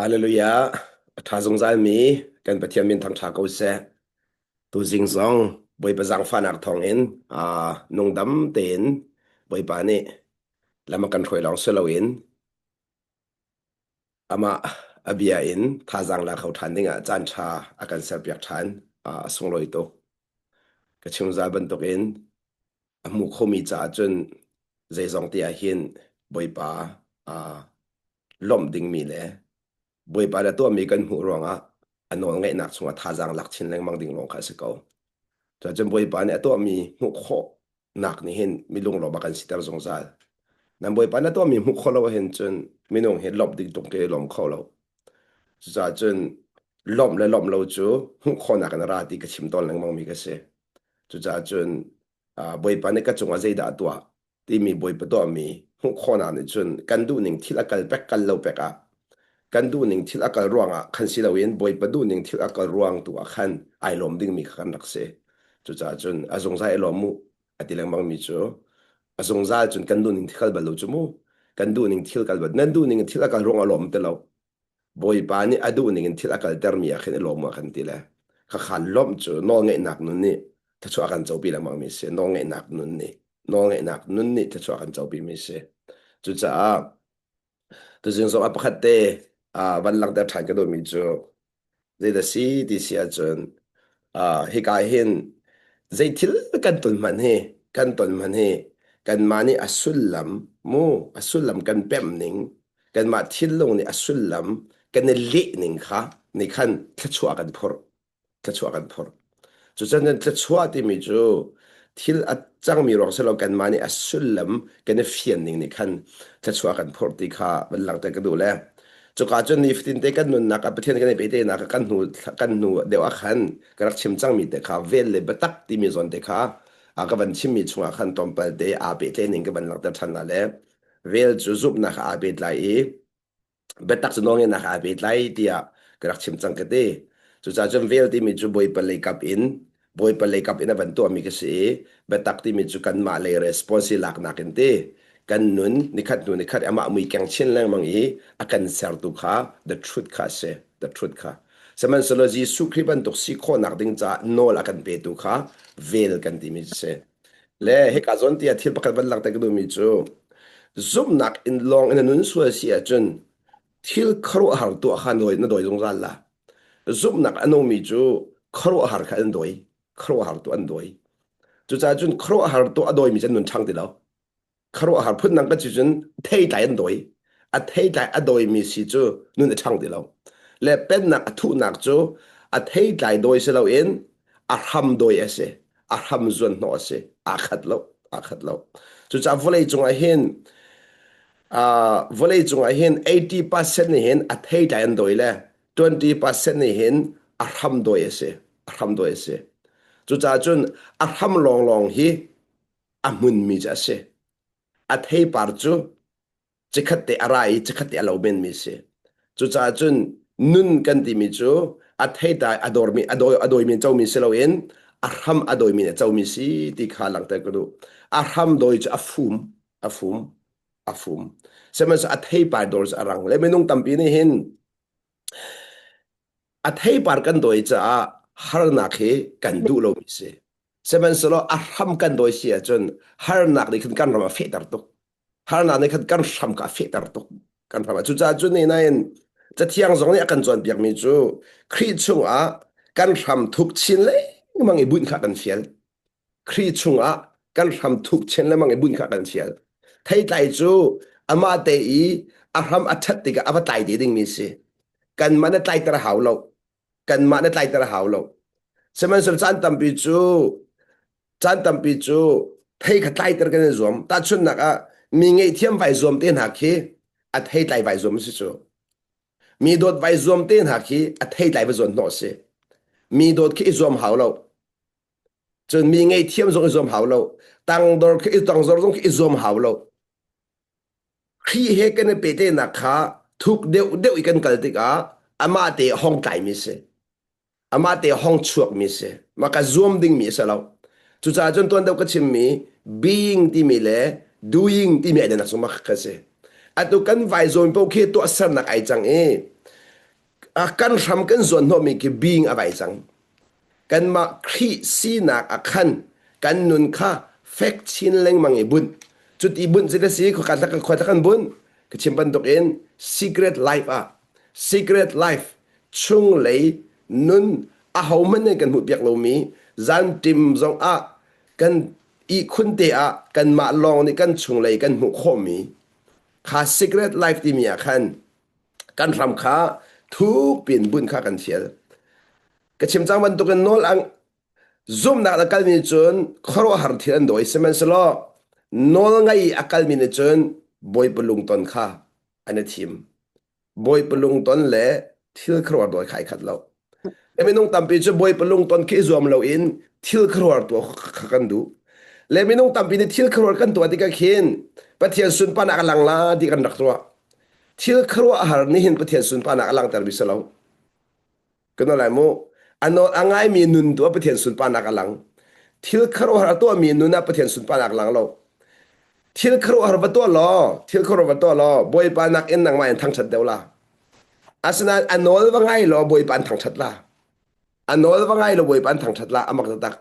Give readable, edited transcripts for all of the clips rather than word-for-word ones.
Hallelujah. Tha zong zai mi kan pathian min thang tha ko se tu jing zong boi pa zang fanak thong in nung dam ten boi pa ni lama kan thoi long selo in ama abia in tha zang la khau than dinga chan tha akan ser piak than sung loi to ka chung za ban tok in mu khomi cha chun zai zong tia hin boi pa a lom ding mi le boi pa da to mi kan hu ronga anol ngai nak chunga tha zang lak chin leng mang ding long kha se ko cho chen boi pa ne to mi hu kho nak ni hin mi lung lo ba kan sitar zong zal nan boi pa na to mi hu kho lo hen chun mi nong he lop dik tok ke lom kho lo za chun lom lo chu hu kho na kan ra ti ka chim ton leng mang mi ka se chu za chun boi pa ne ka chunga zai da to ti mi boi pa to mi hu kho na ni chun kan du ning thila kal pek kal lo pek a kan du ning thil akal ruang a khan si lo in boi pa du ning thil akal ruang tu a khan ai lom ding mi khan rak se chu cha chun azong za elo mu atilang mang mi chu azong za chun kan du ning thil ba lo chu mu kan du ning thil kal ba nan du ning thil akal ruang a lom te lo boi pa ni adu ning thil akal ter mi a khan elo mu khan ti le kha khan lom chu no ngai nak nu ni ta chu akan chau pi lang mang mi se no ngai nak nu ni no ngai nak nu ni ta chu akan chau pi mi se chu cha tu jing so apakhat te van lang ta than ka do mi chu zai da si ti sia chun hi kai hin zai thil kan tol man he kan mani asullam mu asullam kan pem ning kan ma thil lo ni asullam kan le ning kha ni khan thachua kan phor thachua kan phor chu chan thachua ti mi chu thil a chang mi rong selo kan mani asullam kan fian ning ni khan thachua kan phor ti kha van lang ta ka du le chu ka chun ni 15 te kan nun na ka pathian kan pe te na ka kan nu dewa khan karak chim chang mi te kha vel le batak ti mi zon te kha ka van chim mi chunga khan tom pa de a pe te ning ka van lang ta than na le vel chu zup na kha a pe lai e batak chu nong na kha a pe lai tia karak chim chang ka te chu cha chum vel ti mi chu boi pa le kap in boi pa le kap in a van to mi ka se batak ti mi chu kan ma le response lak na ken te kan nun ni khat ama mui kyang chen lang mang i akan ser tu kha the truth kha se the truth kha saman solo ji su kriban tok si kho nak ding cha nol akan pe tu kha vel kan ti mi se le he ka zon ti a thil pakal ban lak ta du mi chu zum nak in long in nun su si a chun thil kharo har tu kha noi na doi jong zal la zum nak ano mi chu kharo har kha an doi kharo har tu an doi chu cha chun kharo har tu a doi mi chen nun chang ti lo kharo har phut nang ka chi chun thei tai an doi a thei tai a doi mi si chu nun chang ti lo le pen nak thu nak chu a thei tai doi se lo in a ham doi ase a ham zon no ase a khat lo chu cha volei chung a hin volei chung a hin 80% ni hin a thei tai an doi le 20% ni hin a ham doi ase a ham doi ase chu cha chun a ham long long hi a mun mi ja se a thei par chu chikhate arai chikhate alo ben mi se chu cha chun nun kan ti mi chu a thei ta ador mi adoi mi chau mi se lo in a ham adoi mi chau mi si ti kha lang ta ko a ham doi chu a fum semas a thei par dors arang le menung tampi ni hin a thei par kan doi cha har na khe kan du lo mi se seman solo a ham kan doi si a chun har nak ni kan ram a fe tar tok har na ni kan ram ka fe tar tok kan ram chu cha chu ni na in cha thiang zong ni akan chon piak mi chu khri chung a kan ram thuk chin le mang i bun kha kan fial khri chung a kan ram thuk chen le mang i bun kha kan fial thei tai chu ama te i a ram a that ti ka ava tai de ding mi se kan ma na tai tar hau lo kan ma na tai tar hau lo seman sol chan tam pi chu thei kha tai tar kan zom ta chun na ka mi ngei thiam vai zom ten ha khi a thei tai vai zom si chu mi dot vai zom ten ha khi a thei tai vai zon no se mi dot khi zom hau lo chun mi ngei thiam zong zom hau lo tang dor khi tang zor zong khi zom hau lo khi he kan pe te na kha thuk deu I kan kal ti ka ama te hong tai mi se ama te hong chuak mi se maka zoom ding mi se lo chu cha chon ton deu ka chim mi being ti mi le doing ti mi na suma kha se atu kan vai zom po khi to asar nak ai chang e kan ram kan zon no mi ki being avai chang kan ma khri si nak akhan kan nun kha fek chin leng mang ibun chut ibun zeda si ko kan tak ko kan bun ke chimpan tok in secret life secret life chung lei nun a hau man kan hu piak lo mi zan tim zong kan i khun te kan ma long ni kan chung lei kan hu kho mi kha secret life ti mi khan kan ram kha thu pin bun kha kan thial ka chim chang ban to kan nol ang zoom na akal mi chun khoro har thian doi semen slo nol ngai akal mi ne chun boy pelung ton kha ane thim boy pelung ton le thil khro doi khai khat lo emi nong tampi chu boy pelung ton ke zuam lo in thil khro to kan du le mi nong tampi ni thil khro kan to dika khin pathian sun pa na lang la di kan rak to thil khro har ni hin pathian sun pa na lang tar bi salo kan la mo ano angai mi nun to pathian sun pa na lang thil khro har to mi nun na pathian sun pa na lang lo thil khro har ba to lo thil khro ba to lo boy pa nak in nang mai thang chat deu la asna anol wa ngai lo boy pan thang chat la anol wa ngai lo boy pan thang chat la amak tak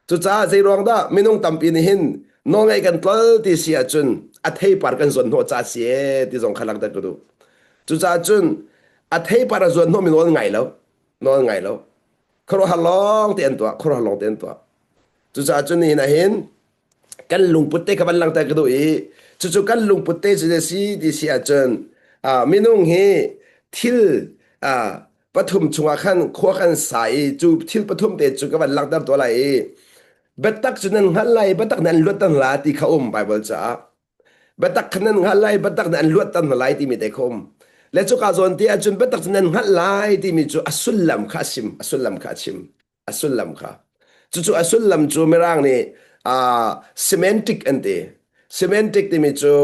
chu cha zai rong da minung tampi ni hin no ngai kan tlal ti sia chun a thei par kan zon no cha sie ti jong khalak da ku chu cha chun a thei par zon no mi no ngai lo khro halong ten to khro halong ten to chu cha chun ni na hin kan lung putte ka ban lang ta ku i chu chu kan lung putte je si ti sia chun minung he thilปฐุมชงขันขั้วขันสายจูทิลปฐุมเตจูกับวันลักดับตัวไหลเบตักจุนันหันไหลเบตักนั้นลวดตันลาที่เขาไปบอลจ้าเบตักขนันหันไหลเบตักนั้นลวดตันไหลที่มีแต่คมและจุกาโซนที่จุนเบตักจุนันหันไหลที่มีจูอสุลลัมขาชิมอสุลลัมขาชิมอสุลลัมขาจูอสุลลัมจูไม่ร่างนี่semantic อันเดี semantic ที่มีจู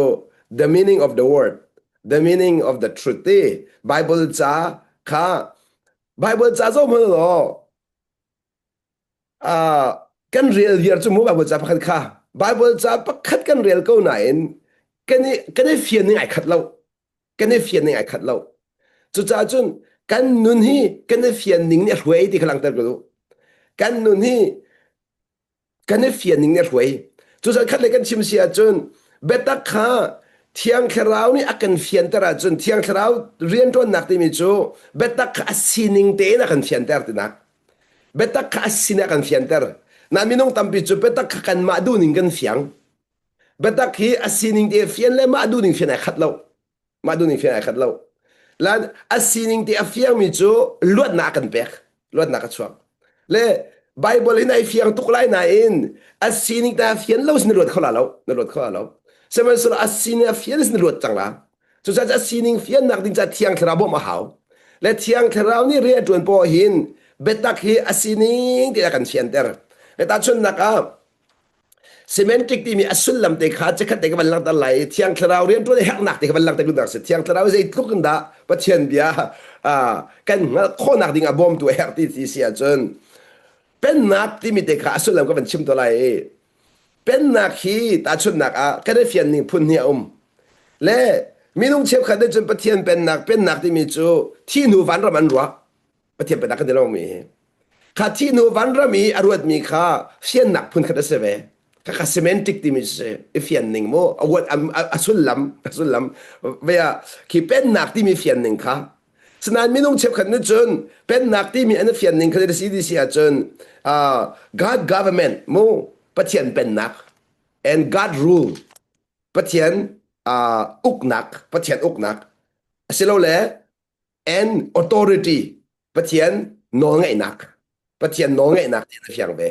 the meaning of the word the meaning of the truth ที่ Bible จ้าข้าBible จ้าจะมันหรอกันเรียลเยอะจมูก Bible จ้าพักข้า Bible จ้าพักกันเรียลก็ไหนกันเฟียนยังไงขัดเรากันเฟียนยังไงขัดเราจุดจ้าจุนกันนุนฮีกันเฟียนนิ่งเนี่ยรวยที่กำลังเติบโตกันนุนฮีกันเฟียนนิ่งเนี่ยรวยจุดจ้าขัดเลยกันชิมเสียจุนเบต้าข้าเที่ยงคราวนี่อากันเฟียนตระจนเที่ยงคราวเรียนตัวนักที่มีจูเบตักอาศินิงเตนักกันเฟียนตระที่นักเบตักอาศินักกันเฟียนตระนามินงตั้มปิจูเบตักกันมาดูนิงกันเฟียงเบตักฮีอาศินิงเตเฟียนเลยมาดูนิงเฟียนไอขัดเรามาดูนิงเฟียนไอขัดเราแล้วอาศินิงเตเฟียงมีจูลวดนักกันเปกลวดนักกันชวกเลยไบเบิลในเฟียงทุกไลน์ไหนอินอาศินิงเตเฟียนเราสนลวดเขาละเรานลวดเขาละเราsebenarnya asinnya fian is nurut canglah, susah asining fian nak dincat tiang kerabo mahal, le tiang kerau ni ria tuan pohin, betak hi asining tidak akan fian ter, le tacun nak sementik timi asul lam te kha cekat te kabalang talai tiang kerau ria tuan hak nak te kabalang te gunar se tiang kerau se itu kenda patien dia kan kau nak dinga bom tu hak ti sia cun, pen nak timi te kha asul lam kaban cim talaiเป็นนักฮีตาชุนนักก็ได้เฟียนนิ่งพุ่นเนียและมีนุ่งเชฟขัดได้จนประเทียนเป็นนักที่มีจูที่หนูวันระมันรัวประเทียนเป็นนักก็ได้ลองมีข้าที่หนูวันระมีอรวดมีข้าเฟียนนักพุ่นขัดได้เสวข้าเซมนติกที่มีเฟียนนิ่งโมอวดสุลลัมเวียขี้เป็นนักที่มีเฟียนนิ่งข้าฉะนั้นมีนุ่งเชฟขัดได้จนเป็นนักที่มีอันเฟียนนิ่งเขาได้ซีดีเซียจนGod government โมปะเทียนเป็นนัก and God rule ปะเทียนอุกนักปะเทียนอุกนักเสร็จแล้วแหละ and authority ปะเทียนน้องไอ้นักปะเทียนน้องไอ้นักที่จะเฟียงไป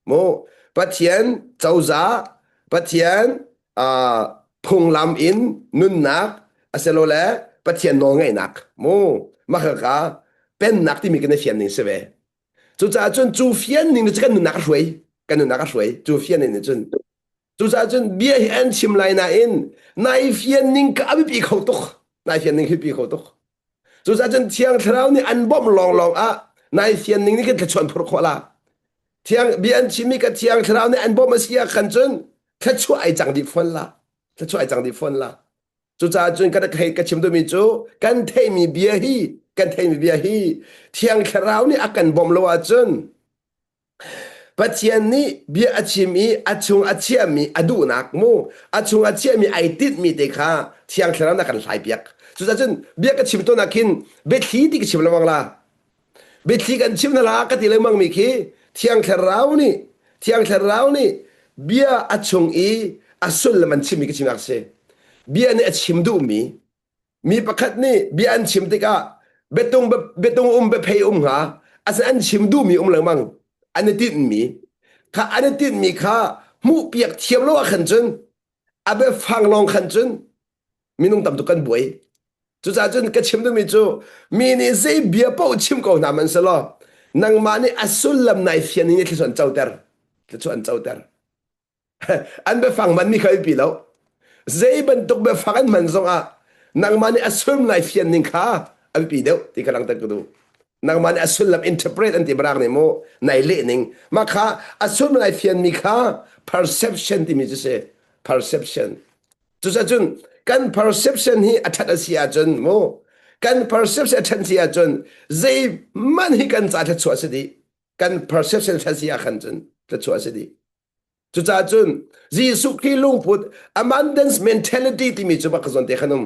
โมปะเทียนเจ้าจ้าปะเทียนพงลำอินนุ่นนักเสร็จแล้วแหละปะเทียนน้องไอ้นักโมมาคือก็เป็นนักที่มีกันในเฟียนหนึ่งใช่ไหมจุดจ้าจนจูเฟียนหนึ่งจะกันนุ่นนักช่วยกันนุ่นนักช่วยจูเฟียนหนึ่งจนจุดจนเบี้ยเห็นชิมไลน่าอินนายเฟียนนิงก็อภิปีเขาตุกนายเฟียนนิงคือปีเขาตุกจุดจนเที่ยงเท้านี่อันบ่มลองนายเฟียนนิงนี่ก็ชวนพวกเขาละเที่ยงเบี้ยชิมิก็เที่ยงเท้านี่อันบ่มมาเสียขันจนแค่ช่วยจังดีฟันละแค่ช่วยจังดีฟันละ จุจ้าจนกันใครกันชิมตัวมีจูกันเทมีเบียฮีกันเทมีเบียฮีเที่ยงคราวนี่อากันบอมโลอาจนปัจจัยนี้เบียอาชิมีอาชงอาเชียมีอดูนักมูอาชงอาเชียมีไอติดมีเด็กค่ะเที่ยงคราวนักกันหลายเบียกจุจ้าจนเบียกันชิมตัวนักขินเบ็ดทีที่กันชิมละมังละเบ็ดทีกันชิมนั่นละก็ที่เลยมังมีขี้เที่ยงคราวนี่เที่ยงคราวนี่เบียอาชงอีอาสุลละมันชิมมีกันชิมนักเสเบียนี่อาชิมดูมีประคัดนี่เบียนชิมติกาเบตงเบเพยหาอาศัยอันชิมดูมีหลังมังอันนี้ติดมีข้าอันนี้ติดมีข้ามูเปียกเทียมโลขันจนอาเบฟังลองขันจนมีนุ่งตำตุกันบวยจุจ้าจนก็ชิมดูมีจูมีนี่เซเบียเป้าชิมก็นามันสลอนังมานี่อสุลลำนายเฟียนนี่ที่ส่วนเจ้าเตอร์ที่ส่วนเจ้าเตอร์อันเบฟังมันนี่เคยปีแล้วเซบันตุกเบฟังอันมันส่งอ่ะนังมานี่อสุลนายเฟียนนี่ข้าอันปีเดียวที่กำลังตะกุดูนังมันอสุลลับอินเทอร์เพรตอันที่บรางเนี่ยโมในเล่นิงมาข้าอสุลนายเฟียนมีข้า perception ที่มีจะเส perception จุดจุดกัน perception ที่อัตราเสียจนโมกัน perception อัตราเสียจนเจมันให้กันจัดชัวร์สิดีกัน perception อัตราเสียขันจนจะชัวร์สิดีจุดจุดจีสุขีลุงพุด abundance mentality ที่มีจุดบักษณะขนม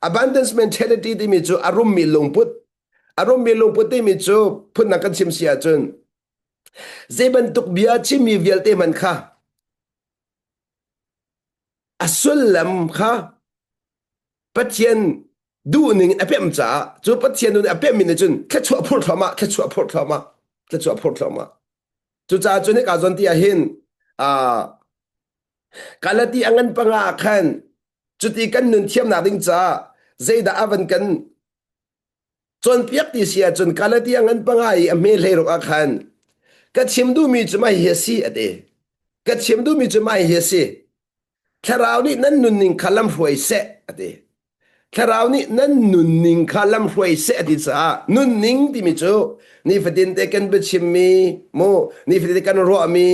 abundance mentality ที่มีจุดอารมณ์มีลุงพุดอารมณ์มีลุงพุดที่มีจุดพุดนักกันชิมเสียจนเจบันตุกเบียชิมีเวลเตมันค่ะอสุลลัมค่ะปัจจัยดูหนึ่งอเปมจ้าจุดปัจจัยดูอเปมมินจุนแค่ชัวพูดเข้ามาแค่ชัวพูดเข้ามาแค่ชัวพูดเข้ามาจุดจ้าจุดนี้การสนที่เห็นการละที่อังกันปังอาคันจุดที่กันนุนเทียมนาดิงจ้าเจดาอวันกันจนเปียกที่เสียจนการละที่อังกันปังอาอีเมลเฮรกอาคันก็ชิมดูมีจุดไม่เฮซีอเดก็ชิมดูมีจุดไม่เฮซีแค่เรานี่นั่นนุนนิงคลัมรวยเสอเดแค่เรานี่นั่นนุนนิงคลัมรวยเสอดิจ้านุนนิงที่มีจูนี่ฟดินเตกันเบชิมมีโมนี่ฟดินกันรัวมี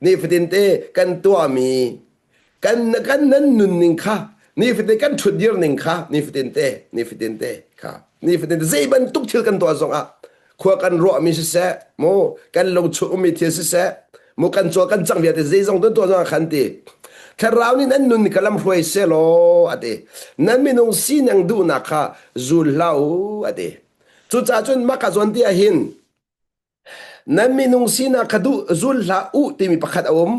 นี่ฟดินเตกันตัวมีกันนั้นนุนนิงค่ะนี่ฟดินกันทุดเดียร์นิงค่ะนี่ฟดินเตค่ะนี่ฟดินเตเซบันตุกทิลกันตัวสองอ่ะขวากันรัวมีเสโมกันลงชุมีเทียเสโมกันจัวกันจังเวียดเซซงตัวสองขันตีแค่เรานี่นั่นนุนกลัมรวยเซโลอะเดนั่นไม่นงซีนังดูนักค่ะจูลาอูอะเดจุดจ้าจนมักจวนที่หินนั่นไม่นงซีนักดูจูลาอูที่มีประคัดอม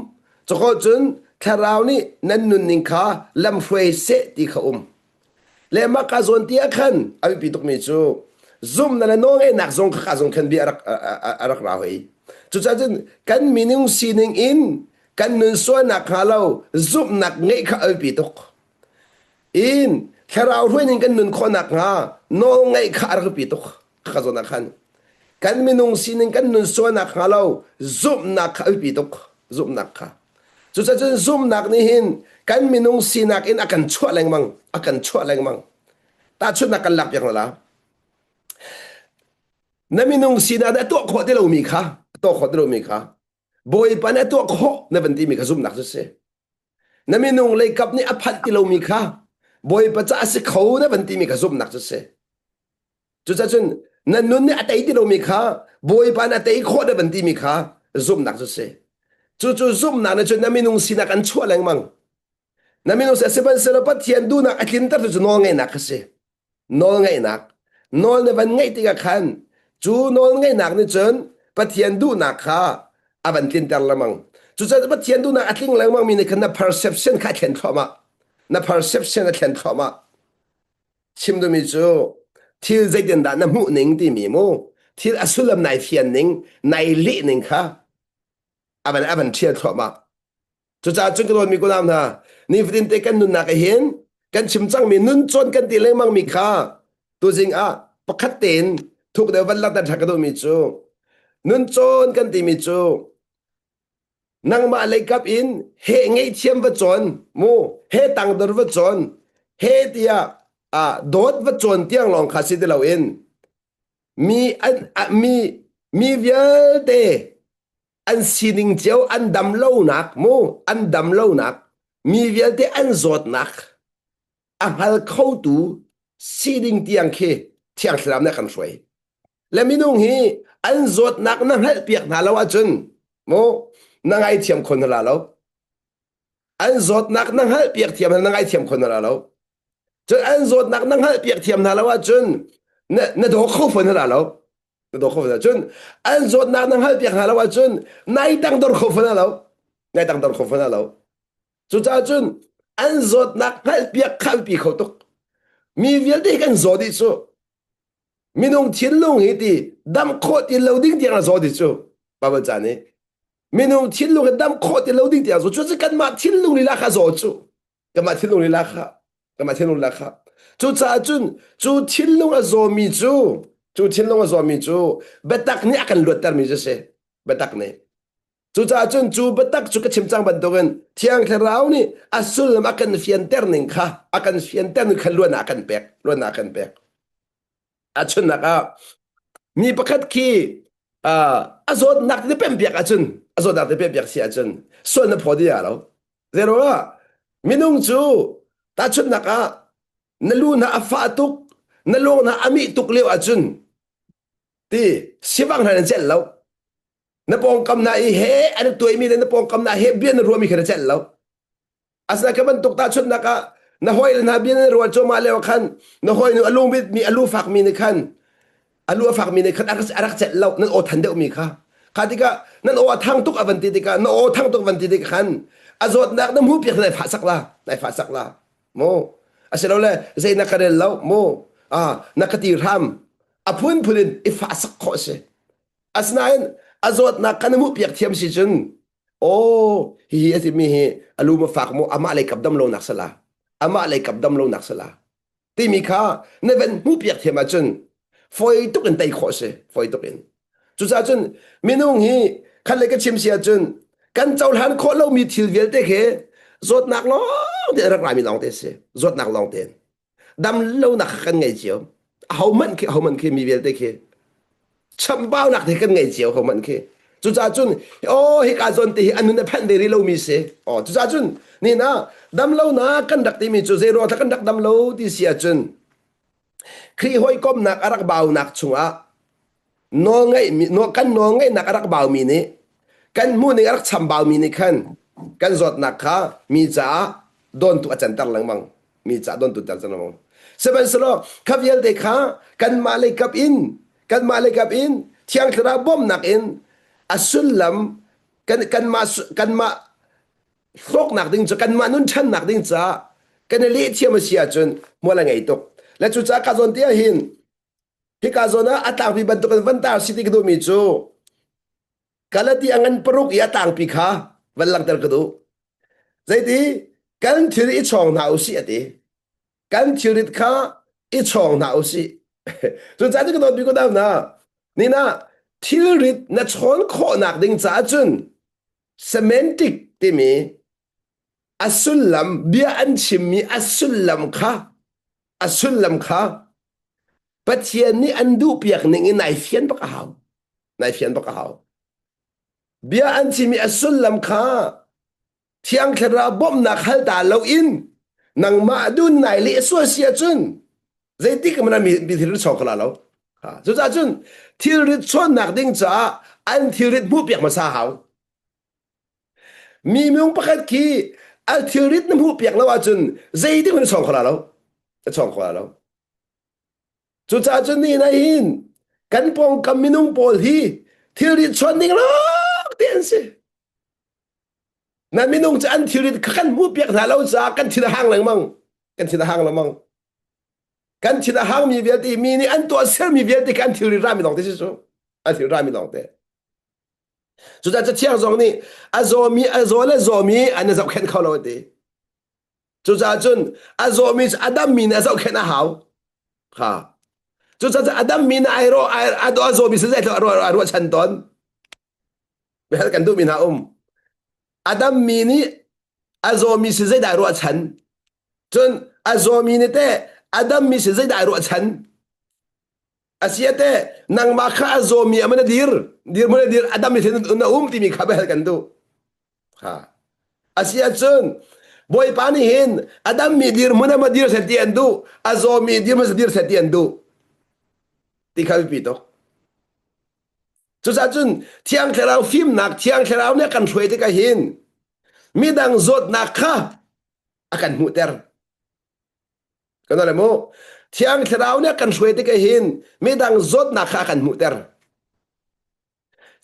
จุดจนแค่เรานี่นั่นนุนนิงค่ะลัมรวยเซที่เขาและมักจวนที่ขันอาวิปิตุกมิจูซุ่มนั่นน้องเอ็นักซงข้าซงขันบีอารักราหีจุดจ้าจนกันไม่นงซีนังอินกันนุนส่วนนักฮาเราซุบนักเงยข้าเอาปีตุกอินแค่เราด้วยนึงกันนุนคนนักฮาโนเงยข้าเอาปีตุกข้าส่วนนักขันกันไม่นุ่งสินึงกันนุนส่วนนักฮาเราซุบนักข้าเอาปีตุกซุบนักข้าจุดจะซุบนักนี่หินกันไม่นุ่งสินักอินอากันชั่วแรงมังอากันชั่วแรงมังตาชุดนักกันหลับอย่างละนั่นไม่นุ่งสินักตัวขวดที่เรามีข้าตัวขวดที่เรามีข้าบอยปานตัวโคในบันทีมีข้าซุ่มนักจะเสนั่นไม่นุ่งเลยกับนี่อภัตที่เรามีข้าบอยปะจ้าสิเขาในบันทีมีข้าซุ่มนักจะเสจุดจนนั่นนุ่นเนี่ยอัตย์ที่เรามีข้าบอยปานอัตย์โคในบันทีมีข้าซุ่มนักจะเสจุดซุ่มนักนั่นจนนั่นไม่นุ่งสินักอันชั่วแรงมั้งนั่นไม่นุ่งเสียบันเสร็จปัดเทียนดูนักอัตย์ตั้งแต่จุดน้องไงนักเสน้องไงนักน้องในวันไงที่กันขันจูน้องไงนักนี่จนปัดเทียนดูนักข้าอาบันตินตาละมังจุดจะปัจจัยดูนะอัตลิงละมังมีในคันนับ perception ข้าเขียนเข้ามานับ perception เขียนเข้ามาชิมดูมิจูที่ใจเด่นดานะมุหนิงที่มีมูที่อสุลมนายเทียนหนิงนายลิหนิงค่ะอาบันเทียนเข้ามาจุดจะจุดกระโดดมีกุนามนะนี่ฟินเตกันนุนนักเห็นกันชิมจังมีนุนจนกันตีละมังมีค่ะตัวจริงประคัดเต็นทุกเดือนวันละแต่ถักกระโดดมิจูนุนจนกันตีมิจูนังมาเลยกับอินเฮงไอเทียมวัจนมูเฮตังดอร์วัจนเฮเดียโดดวัจนเตียงลองคาสิเดลาอินมีมีเวลเดอันสินิงเจ้าอันดำเล่านักมูอันดำเล่านักมีเวลเดอันจดนัก hal khâu tu si ding tiang khe thiang thlam na kan roi le minung hi an zot nak na hal piak na lawa chun mo na ngai thiam khon la lo an zot nak na hal piak thiam na ngai thiam khon la lo chun an zot nak na hal piak thiam na lawa chun na do khâu phon la lo na do khâu phon chun an zot nak na hal piak na lawa chun nai tang dor khâu phon la lo nai tang dor khâu phon la lo chu cha chun an zot nak hal piak khal pi khâu tok mi vial de kan zot di chu minung thiên lung hi ti dam kho ti loading tiang zo di chu ba ba cha ne minung thiên lung dam kho ti loading tiang zo chu chi kan ma thiên lung li la kha zo chu kan ma thiên lung li la kha kan ma thiên lung la kha chu cha chun chu thiên lung a zo mi chu thiên lung a zo mi chu betak ni akan lut tar mi je se betak ne chu cha chun chu betak chu ka chim chang ban dogen thiang tharau ni asul ma kan fian ter ning kha akan fian ter ni khan luan akan pek achun naka mi pakhat ki azot nak de pem piak achun azot nak de pem piak si achun son na phodi ya lo zero a minung chu ta chun naka nalu na afa tuk nalu na ami tuk leo achun ti sibang na chen lo na pong kam na I he an toy mi na pong kam na he bien ro mi khara chen lo asna ka ban tuk ta chun naka na hoi na bien ro cho ma leo khan na hoi nu alung bit mi alu fak mi ni khan alu fak mi ni khan arak chet lo nan o than de mi kha khatika nan o thang tuk avanti tika na o thang tuk avanti tika khan azot nak na mu pi na fa sak la mo aselo le zai na karel lo mo na kati ram apun pulin I fa sak kho se asnain azot nak kan mu pi thiam si chun o hi ati mi hi alu ma fak mo ama le kap dam lo nak sala ama le kap dam lo nak sala ti mi kha ne ven mu piak thiam a chun foi tuk en tai kho se foi tuk en chu cha chun minung hi khan le ka chim sia chun kan chaul han kho lo mi thil vel te khe zot nak lo de rak ra mi long te se zot nak long ten dam lo nak kan ngai chiu hau man ke mi vel te khe cham bao nak te kan ngai chiu hau man ke chu cha chun hi ka zon te hi anun na phan de ri lo mi se chu cha chun ni na dam lo na kan dak ti mi chu zero tha kan dak dam lo ti sia chun khri hoi kom nak arak baw nak chunga no ngai nak arak baw mi ni kan mu ni arak cham baw mi ni kan zot nak kha mi cha don tu achan tar lang mang mi cha don tu tar chan mang seven slo khavial de kha kan ma le kap in thiang thra bom nak in asulam kan ma sok nak ding cho kan ma nun chan nak ding cha kan le thiam sia chun mo la ngai tok la chu cha ka zon tia hin hi ka zona atang pi ban to kan van ta city do mi chu kalati angan peruk ya tang pi kha van lang tar ka do zaiti kan thiri I chong na usi ati kan thiri kha I chong na usi chu cha ka do bi ko da na ni na thiri na chon kho nak ding cha chun semantic ti mi asulam bia an chimmi asulam kha pathian ni andu piak ning in nai fian bak hau bia an chimmi asulam kha thiang khara bom na khal da lo in nang ma dun nai le so sia chun zaiti ka mana mi thil chok la lo chu cha chun thil rit chon nak ding cha an thil rit mu piak ma sa hau mi mung pakhat ki al thil rit na mu piak la wa chun zaiti ka chok la lo chu cha chun ni na hin kan pong kam minung pol hi thil rit chon ning lo ten se na minung cha an thil rit kan mu piak na lo cha kan thil hang lang mang kan thil hang mi viati mi ni an to ser mi viati kan thil rit ra mi long te so an thil ra mi long te chu cha chiang zong ni azomi an zau khen kho lo te chu cha chun azomi adam mi na zau khen a hau ha chu cha adam mi na ai ro ado azomi se zai ro chan ton be hal kan du mi na adam mi ni azomi se zai da ro chan chun azomi ni te adam mi se zai da ro chan asiate nang ma kha azomi amana dir mo adam mi se na ti mi kha be hal kan du ha asia chun boy pani hin adam mi dir muna ma dir seti andu azo mi dir ma dir seti andu ti khal pi to chu sa chun thiang therau phim nak thiang therau ne kan thoi te ka hin mi dang zot nak kha akan mu ter kan le mo thiang therau ne kan thoi te ka hin mi dang zot nak kha akan mu ter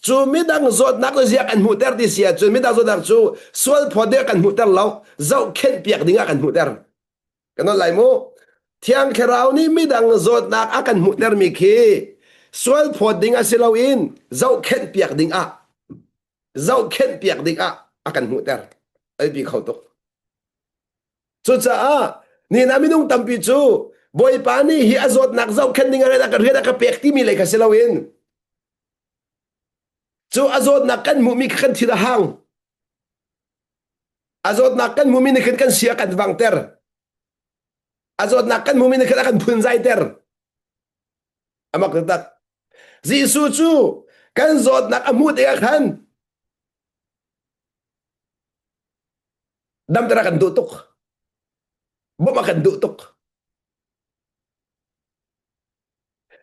chu mi dang zot nak lo zia kan mu ter ti sia chu mi dang zot nak chu sol phode kan mu ter lo zau khen piak dinga kan mu ter kan lai mo thiang therau ni mi dang zot nak akan mu ter mi khi sol phod dinga silo in zau khen piak dinga zau khen piak dinga akan mu ter ai bi khau to chu cha a ni na mi nung tampi chu boy pani hi azot nak zau khen dinga na ka reda ka pek ti mi le ka silo in chu azot nak kan mu mi khan thira hang azot nak kan mu mi ni kan sia kan wang ter azot nak kan mu mi ni kan phun zai ter amak tak jisu chu kan zot nak amu te khan dam tera kan dutuk bo makan dutuk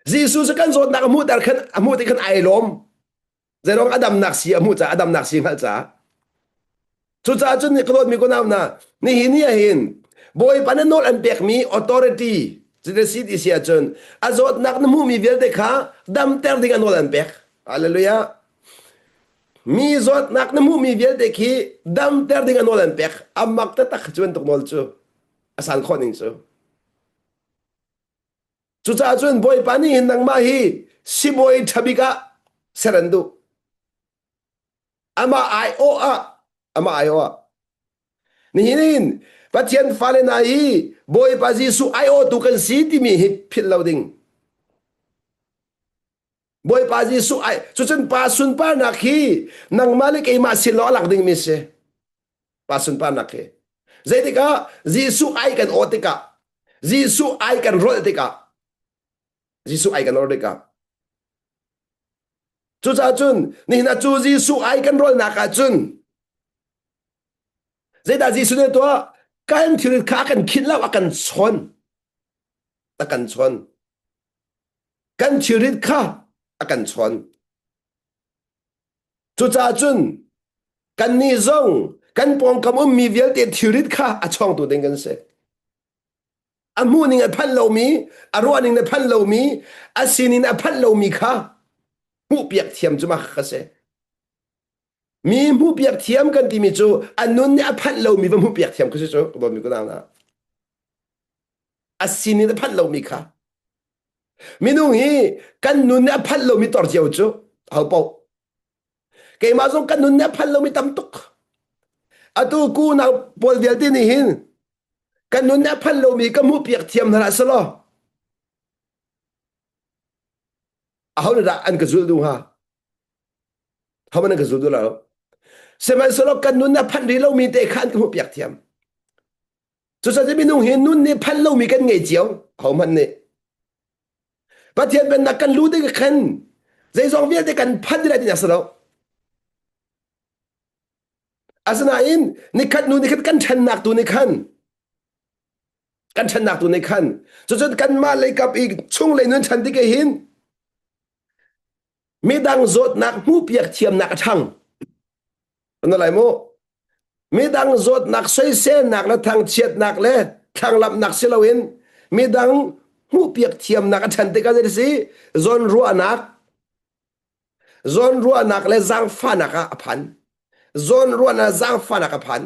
jisu chu kan zot nak amu ter khan amu te khan ai lom zerong adam nak si amu cha adam nak si ngal cha chu cha chun ni klot mi ko nam na ni hin ya hin boy pananol an pek mi authority the city sia chun azot nak na mu mi vel de kha dam ter dinga nol an pek hallelujah mi zot nak na mu mi vel de ki dam ter dinga nol an pek amak ta tak chun tok nol chu asan khoning chu cha chun boy pani hin nang ma hi si boy thabika serandu ama ai o a ama ai o a ni hin pathian fale na hi boy pa jisu ai o tu kan si ti mi hi phil loading boy pa jisu ai chu chen pa sun pa na khi nang malik ei ma si lo lak ding mi se pa sun pa na ke zaitika jisu ai kan otika jisu ai kan ro tika jisu ai kan ro tika chu cha chun ni na chu jisu ai kan ro na ka chun zaita jisu ne to kan thil kha kan khit law akan chon akan chon kan thirit kha akan chon chu cha chun kan ni zong kan pong kam mi vel te thirit kha a chong tu ding kan se amu ning a phan lo mi aro ning na phan lo mi asinin a phan lo mi kha mu piak thiam chuma kha se mi mu piak thiam kan ti mi chu anun ne a phan lo mi va mu piak thiam ka se chu bo mi ko na asinin a phan lo mi kha minung hi kan nun ne a phan lo mi tor chiao chu hau po ke ma zong kan nun ne a phan lo mi tam tuk atu ku na pol vel ti ni hin kan nun ne a phan lo mi ka mu piak thiam na sa lo a hau na an ka zul du ha hau man ka zul du la se man sa lo kan nun ne a phan ri lo mi te khan ka mu piak thiam chu sa mi nung hin nun ne phan lo mi kan ngai chiao hau man ne pathian ben na kan lu de ka khan zai zong vel de kan phan de la ti na sa lo asana in ni khat nu ni khat kan chan nak tu ni khan kan chan nak tu ni khan chu chu kan ma le kap i chung le nun chan ti ke hin mi dang zot nak mu piak thiam nak thang na lai mo mi dang zot nak soi se nak la thang chiat nak le thang lap nak silawin mi dang mu piak thiam nak chan te ka de si zon ru anak le zang fa nak a phan zon ru na zang fa nak a phan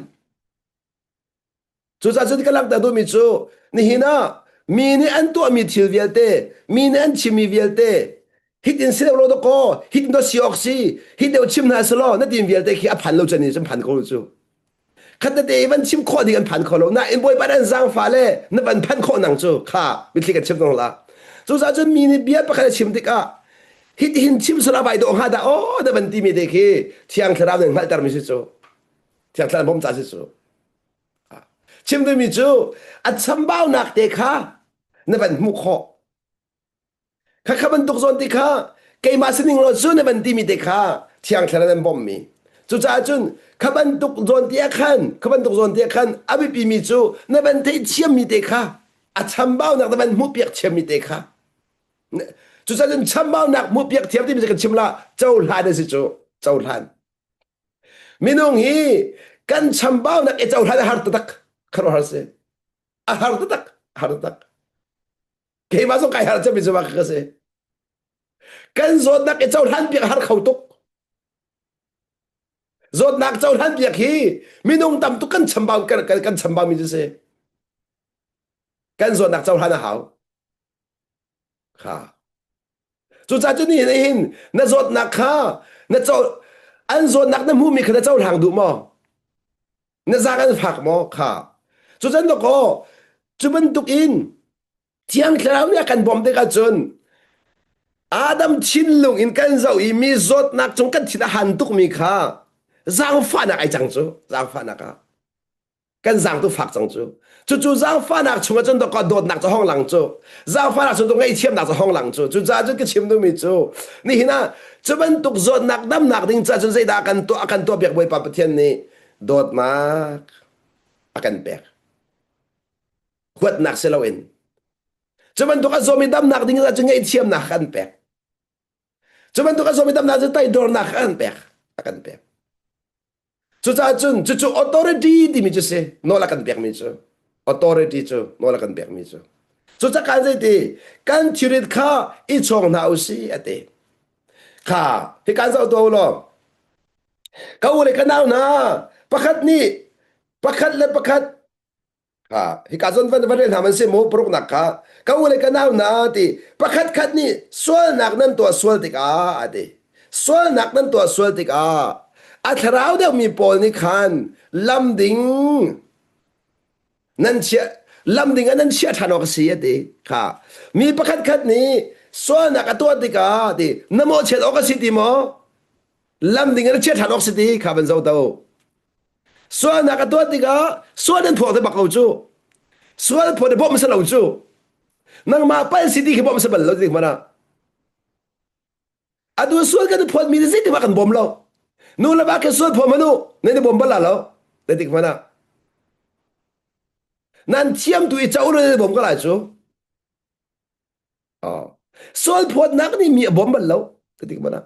chu cha chu ka lak da du mi chu ni hina mi ni an tu mi thil vel te mi ni an chimi vel te hit in selo lo do ko hit no sioxi hit de chim na selo na tin vel te ki a phan lo chani chim phan ko chu khat de even chim kho di an phan ko lo na in boy ba dan zang fa le na ban phan ko nang chu kha mi thli ka chim no la chu cha chu mi ni bia pa kha chim ti ka hit hin chim sala bai do ha da o da ban ti mi de ki thiang thara ne ngal tar mi si chu thiang thara bom cha si chu chim de mi chu a cham bao nak te kha na ban mu kho kha ban tuk zon ti kha ke ma sining lo chu na ban ti mi te kha thiang thara ne bom mi จุจ้าจุนขบันตุกโซนเตียขันขบันตุกโซนเตียขันอภิปีมิจูนับบันเทเชียมมิเตค่ะอาชัมบ้านักนับบันมุเปียกเชียมมิเตค่ะจุจ้าจุนชัมบ้านักมุเปียกเทียมที่มันจะกันชิมละเจ้าหลานสิจูเจ้าหลานมินุงฮีกันชัมบ้านักเจ้าหลานฮาร์ตตักคารวาร์เซฮาร์ตตักฮาร์ตตักเกี่ยมาส่งใครฮาร์ตจะมิจูมาคือเซกันโซนนักเจ้าหลานเปียกฮาร์เขาตุกzot nak chau han biak hi minung tam tu kan chambang kan chambang mi se kan zot nak chau han hao kha chu cha chu ni hin na zot nak kha na chau an zot nak na mu mi kha chau hang du mo na za kan phak mo kha chu chan lo ko chu ban tuk in tiang thlaw ne kan bom te ka chun adam chin lung in kan zau i mi zot nak chung kan thina han tuk mi kha giang pha nak ai chẳng chú giang pha nak à cái giang tu phật chẳng chú giang pha nak chúng chân đó có đột nak cho hong lăng chú giang pha nak chúng tôi ngay chiêm nak cho hong lăng chú ra chú cái chiêm đâu mi chú ni hina chú bên tục dột nak đâm nak đinh cha chú dây đa akan tua biak boy pa thiên ni đột nak akan biak huat nak selawin chú bên tục zomi đâm nak đinh cha chú ngay chiêm nak akan biak chú bên tục zomi đâm nak chú tay dor nak akan biak chú cha chun chú authority di mi chú se no la kan biak mi chú authority chú no la kan biak mi chú cha kan zai ti kan thirit kha I chong na usi ate kha hi kan zau to lo ka ule ka naw na pakhat ni pakhat le pakhat kha hi ka zon van van ha man se mo prok nak ka ule ka naw na ti pakhat khat ni sol nak nan to sol ti ka ate sol nak nan to sol ti kaอาทราวเดียวมีปอนี่ขันลำดิ่งนั่นเชียลำดิ่งอันนั้นเชียทานออกเสียดีค่ะมีประคัดคัดนี้ส่วนนักตัวติกาดีนโมเชียออกสิดีมั้งลำดิ่งอันนั้นเชียทานออกสิดีค่ะเป็นเจ้าเต้าส่วนนักตัวติกาส่วนนั้นพอจะบักเอาจูส่วนพอจะบ่มสลาวจูนั่งมาไปสิดีคือบ่มสบัลเราดิมันนะอะดูส่วนกันพอมีสิดีมากันบ่มเรานู่นละบ้าแค่ส่วนผมมานู่นนี่บอมบลาแล้วเด็กมันนะนั่นเทียมตัวเจ้าเลยบอมก็หลายชั่วอ๋อส่วนพอนักนี่มีบอมบลแล้วเด็กมันนะ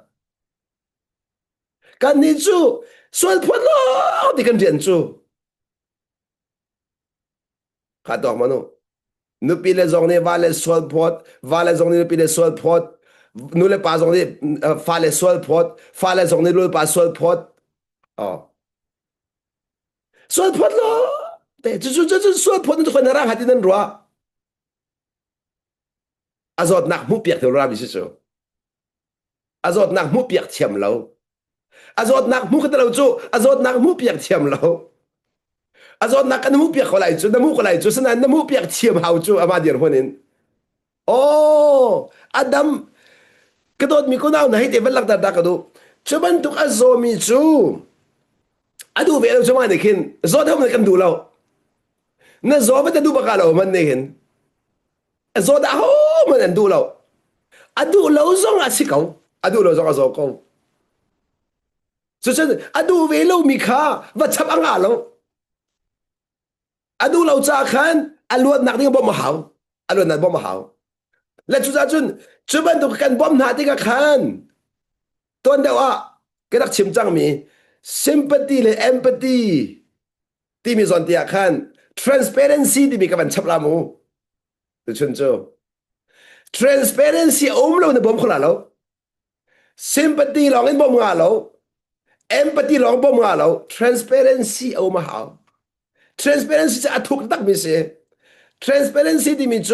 การนี้ชั่วส่วนพอแล้วที่กันเรียนชั่วขาดดอกมันนู่นนุปีเลจงนี่วาเลส่วนพอวาเลจงนี่นุปีเลส่วนพอนู่นเลยป้าส่งนี่ฟ้าเลยสวดพอดฟ้าเลยส่งนี่นู่นป้าสวดพอดอ๋อสวดพอดเหรอแต่จู่สวดพอดนั่นทุกคนร่างหัดที่นั่นรัวอาจจะนักมุเปียกที่เราบิสิโซอาจจะนักมุเปียกเทียมเราอาจจะนักมุกันเราจู่อาจจะนักมุเปียกเทียมเราอาจจะนักกันมุเปียกเขาไหลจู่น้ำมุเขาไหลจู่ฉะนั้นน้ำมุเปียกเทียมเขาจู่อามาเดียร์คนนี้โอ้อดัมกระโดดมีคนเอาไหนเดี๋ยวเป็นหลักดักกระโดดชาวบ้านทุกอาโซมีจูอาดูเวลาชาวบ้านเด็กเห็นโซเท่ามันกันดูเรานั่นโซไม่ได้ดูปากกาเรามันเด็กเห็นโซดาโอ้มันดูเราอาดูเราซองอาศิเขาอาดูเราซองอาโซเขาสุดท้ายอาดูเวลามีค่าวัดชับอ่างเราอาดูเราจากขันอาลวดนักนี่ก็บ่มาหาวอาลวดนักบ่มาหาวและจุดจุดชาวบ้านทุกคนบ่มหาที่กับขันตัวเดียวอ่ะก็นักชิมจังมี sympathy และ empathy ที่มีส่วนที่อาขัน transparency ที่มีกับมันชับลามูตัวชนโจ transparency อมเราในบ่มคนละเรา sympathy ลองให้บ่มงาเรา empathy ลองบ่มงาเรา transparency อมหา transparency จะถูกตักมีเสีย transparency ที่มีโจ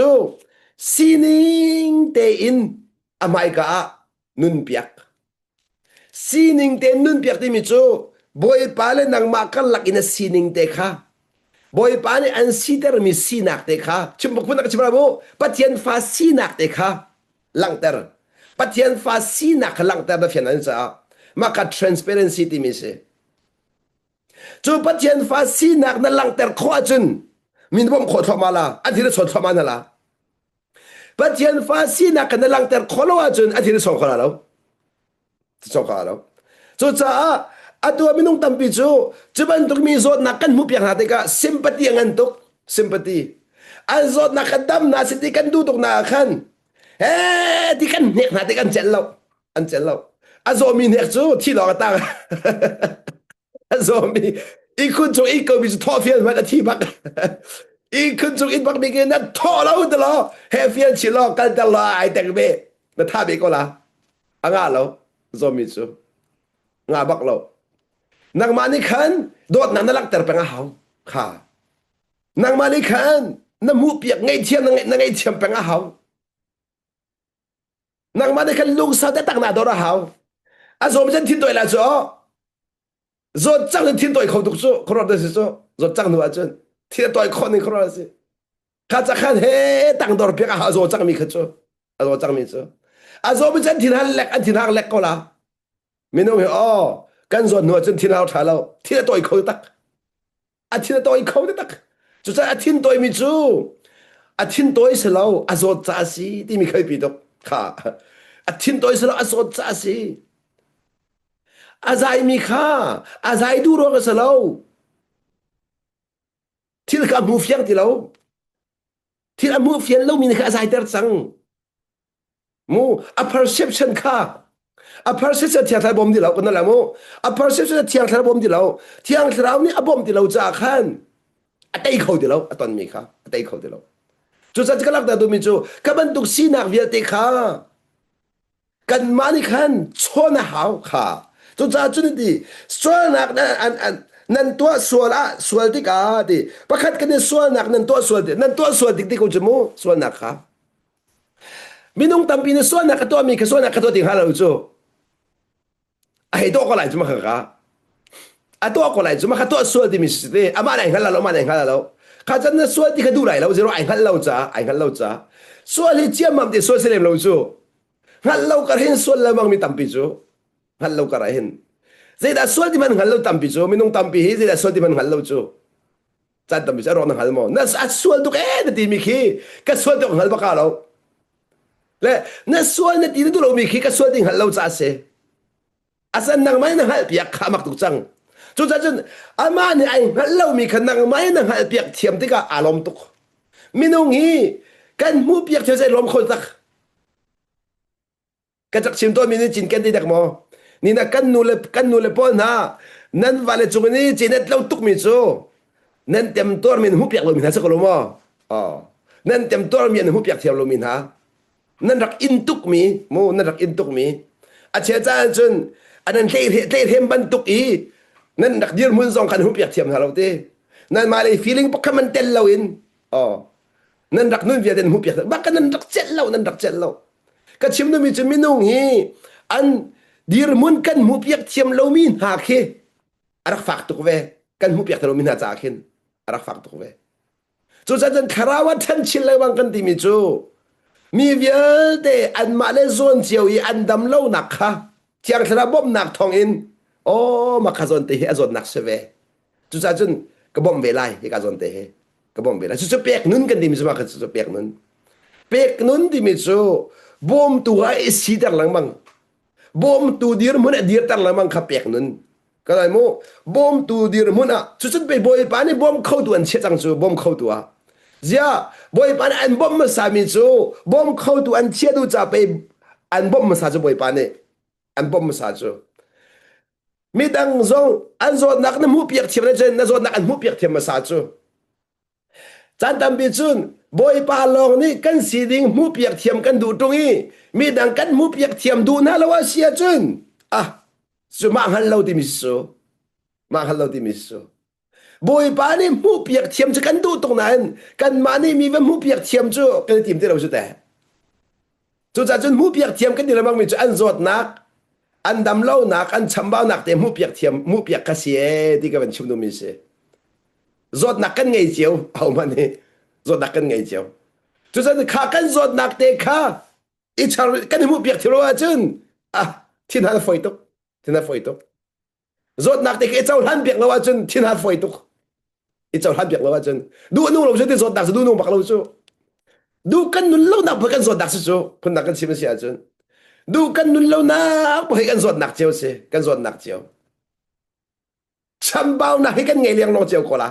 sining te in amai ka nun piak sining te nun piak ti mi chu boy pale nang makal lak ina sining te kha boy pane an siter mi sinak te kha chimbok pun nak chimra bo patien fa sinak te kha langter patien fa sinak langter da fian an sa maka transparency ti mi se chu patien fa sinak na langter kho achun min bom kho thomala an thira chho thomana laปัจจัยฟ้าสีนักกันลังแต่ขลุ่ยจนอาทิตย์สองคนแล้วสองคนแล้วจุดจ้า atua minung tampi chu chuban tuk mi zot na kan mu piang hate ka sympathy ngan tuk sympathy an zot na kadam na siti kan du tuk na khan he ti kan nek na ti kan chen lo an chen lo azo mi nek chu thi lo ka ta azo mi i kun chu i ko mi chu tho fian ma ka thi bak i kun chu in bak mi ke na tho lo de lo he fian chi lo kan ta lo ai tek be na tha be ko la anga lo zo mi chu nga bak lo nang mani khan dot na nalak ter pa nga haw kha nang mani khan na mu piak ngai thiam na ngai thiam pa nga haw nang mani khan lung sa te tak na do ra haw a zom jen thin toi la cho zo chang thin toi khau tuk chu khor da si cho zo chang nu a chen thi toi khon ni khor si kha cha khan he tang dor pe ka ha zo chang mi kha cho a zo chang mi cho a zo jen thin hal lek an thin hal lek ko la minung he o kan zo nu chen thin hal tha lo thi toi khau tak a thin toi khau tak chu cha a thin toi mi chu a thin toi se lo a zo cha si ti mi khai pi dok kha a thin toi se lo a zo cha si a zai mi kha a zai du ro ka se lo thil ka mu fiang ti lo thil a mu fiang lo mi kha a zai ter chang mu a perception kha a perception thiang thar bom di lo ko na la mu a perception thiang thar bom di lo thiang thar ni a bom di lo cha khan a tai khau di lo a ton mi kha a tai khau di lo chu cha ka lak da du mi chu ka ban tuk si nak vial te kha kan mani khan chona hau kha chu cha chu ni di chona nak an nan to suala sual ti ka di pakhat kan sual nak nan to sual dik dik ko chu mu sual nak kha minung tampi ni sual nak ka to mi ka sual nak ka to ting halo chu ai to ko lai chu ma kha a to ko lai chu ma kha to sual di mi si de ama lai hal lo ma lai hal lo kha chan na sual ti ka du lai lo zero ai hal lo cha sual hi chiam mam de sual se lem lo chu hal lo ka hin sual la mang mi tampi chu hal lo ka ra hin zai da sual di man hal lo tampi chu minung tampi hi zai da sual di man hal lo chu chan tampi cha ro na hal mo na sual tu ke na ti mi khi ka sual tu hal ba ka lo le na sual na ti du lo mi khi ka sual ding hal lo cha se asan nang mai na hal piak kha mak tu chang chu cha chun ama ni ai hal lo mi khan nang mai na hal piak thiam ti ka alom tu minung hi kan mu piak che lom khol tak ka chak chim to mi ni chin ken ti dak mo ni na kan nu le pol na nan vale chung ni chinet lo tuk mi chu nan tem tor min hu piak lo min ha sa ko lo mo nan tem tor mi hu piak thiam lo min ha nan rak in tuk mi mo nan rak in tuk mi a che cha chun anan le hem ban tuk i nan rak dir mun zong kan hu piak thiam ha lo te nan ma le feeling pa kaman tel lo in nan rak nun via den hu piak ba kan nan rak chet lo ka chim nu mi chu minung hi an dir mun kan mu piak thiam lo min ha khe arak fak tuk ve kan mu piak lo min ha cha khin arak fak tuk ve chu cha jan kharawa than chil le wang kan ti mi chu mi vial de an ma le zon chiao i an dam lo nak kha thiang thara bom nak thong in ma kha zon te he azon nak se ve chu cha jan ka bom ve lai he ka zon te he ka bom ve lai chu pek nun kan ti mi chu ma kha chu pek nun ti mi chu bom tu ai si dar lang mang bom tu dir mun dir tar lang mang kha pek nun ka lai mo bom tu dir mun a chu chun pe boy pa ni bom khau tu an che chang chu bom khau tu a zia boy pa an bom ma sa mi chu bom khau tu an che du cha pe an bom ma sa chu boy pa ni an bom ma sa chu mi dang zong an zo nak na mu piak thiam na chen na zo nak an mu piak thiam ma sa chu chan tam bi chun boy pa long ni kan si ding mu piak thiam kan du tung i mi dang kan mu piak thiam du na lo wa sia chun su ma hal lo ti mi su boy pa ni mu piak thiam chu kan du tung nan kan ma ni mi wa mu piak thiam chu kan tim te lo chu te chu cha chun mu piak thiam kan ni la mang mi chu an zot nak an dam lo nak an cham bao nak te mu piak thiam mu piak ka sie ti ka ban chum nu mi se zot nak kan ngai chiao au ma ni zot nak kan ngai chiao chu cha kha kan zot nak te kha i char kan mu piak thiro a chun thin ha foi tok zot nak te ke chau han piak lo a chun thin ha foi tok i chau han piak lo a chun du nu lo chu zot nak du nu bak lo chu du kan nun lo nak pa kan zot nak chu phun nak kan sim sia chun du kan nun lo nak pa kan zot nak chiao se kan zot nak chiao ชัมเบานะให้กันไงเลี้ยงน้องเจียวก็ละ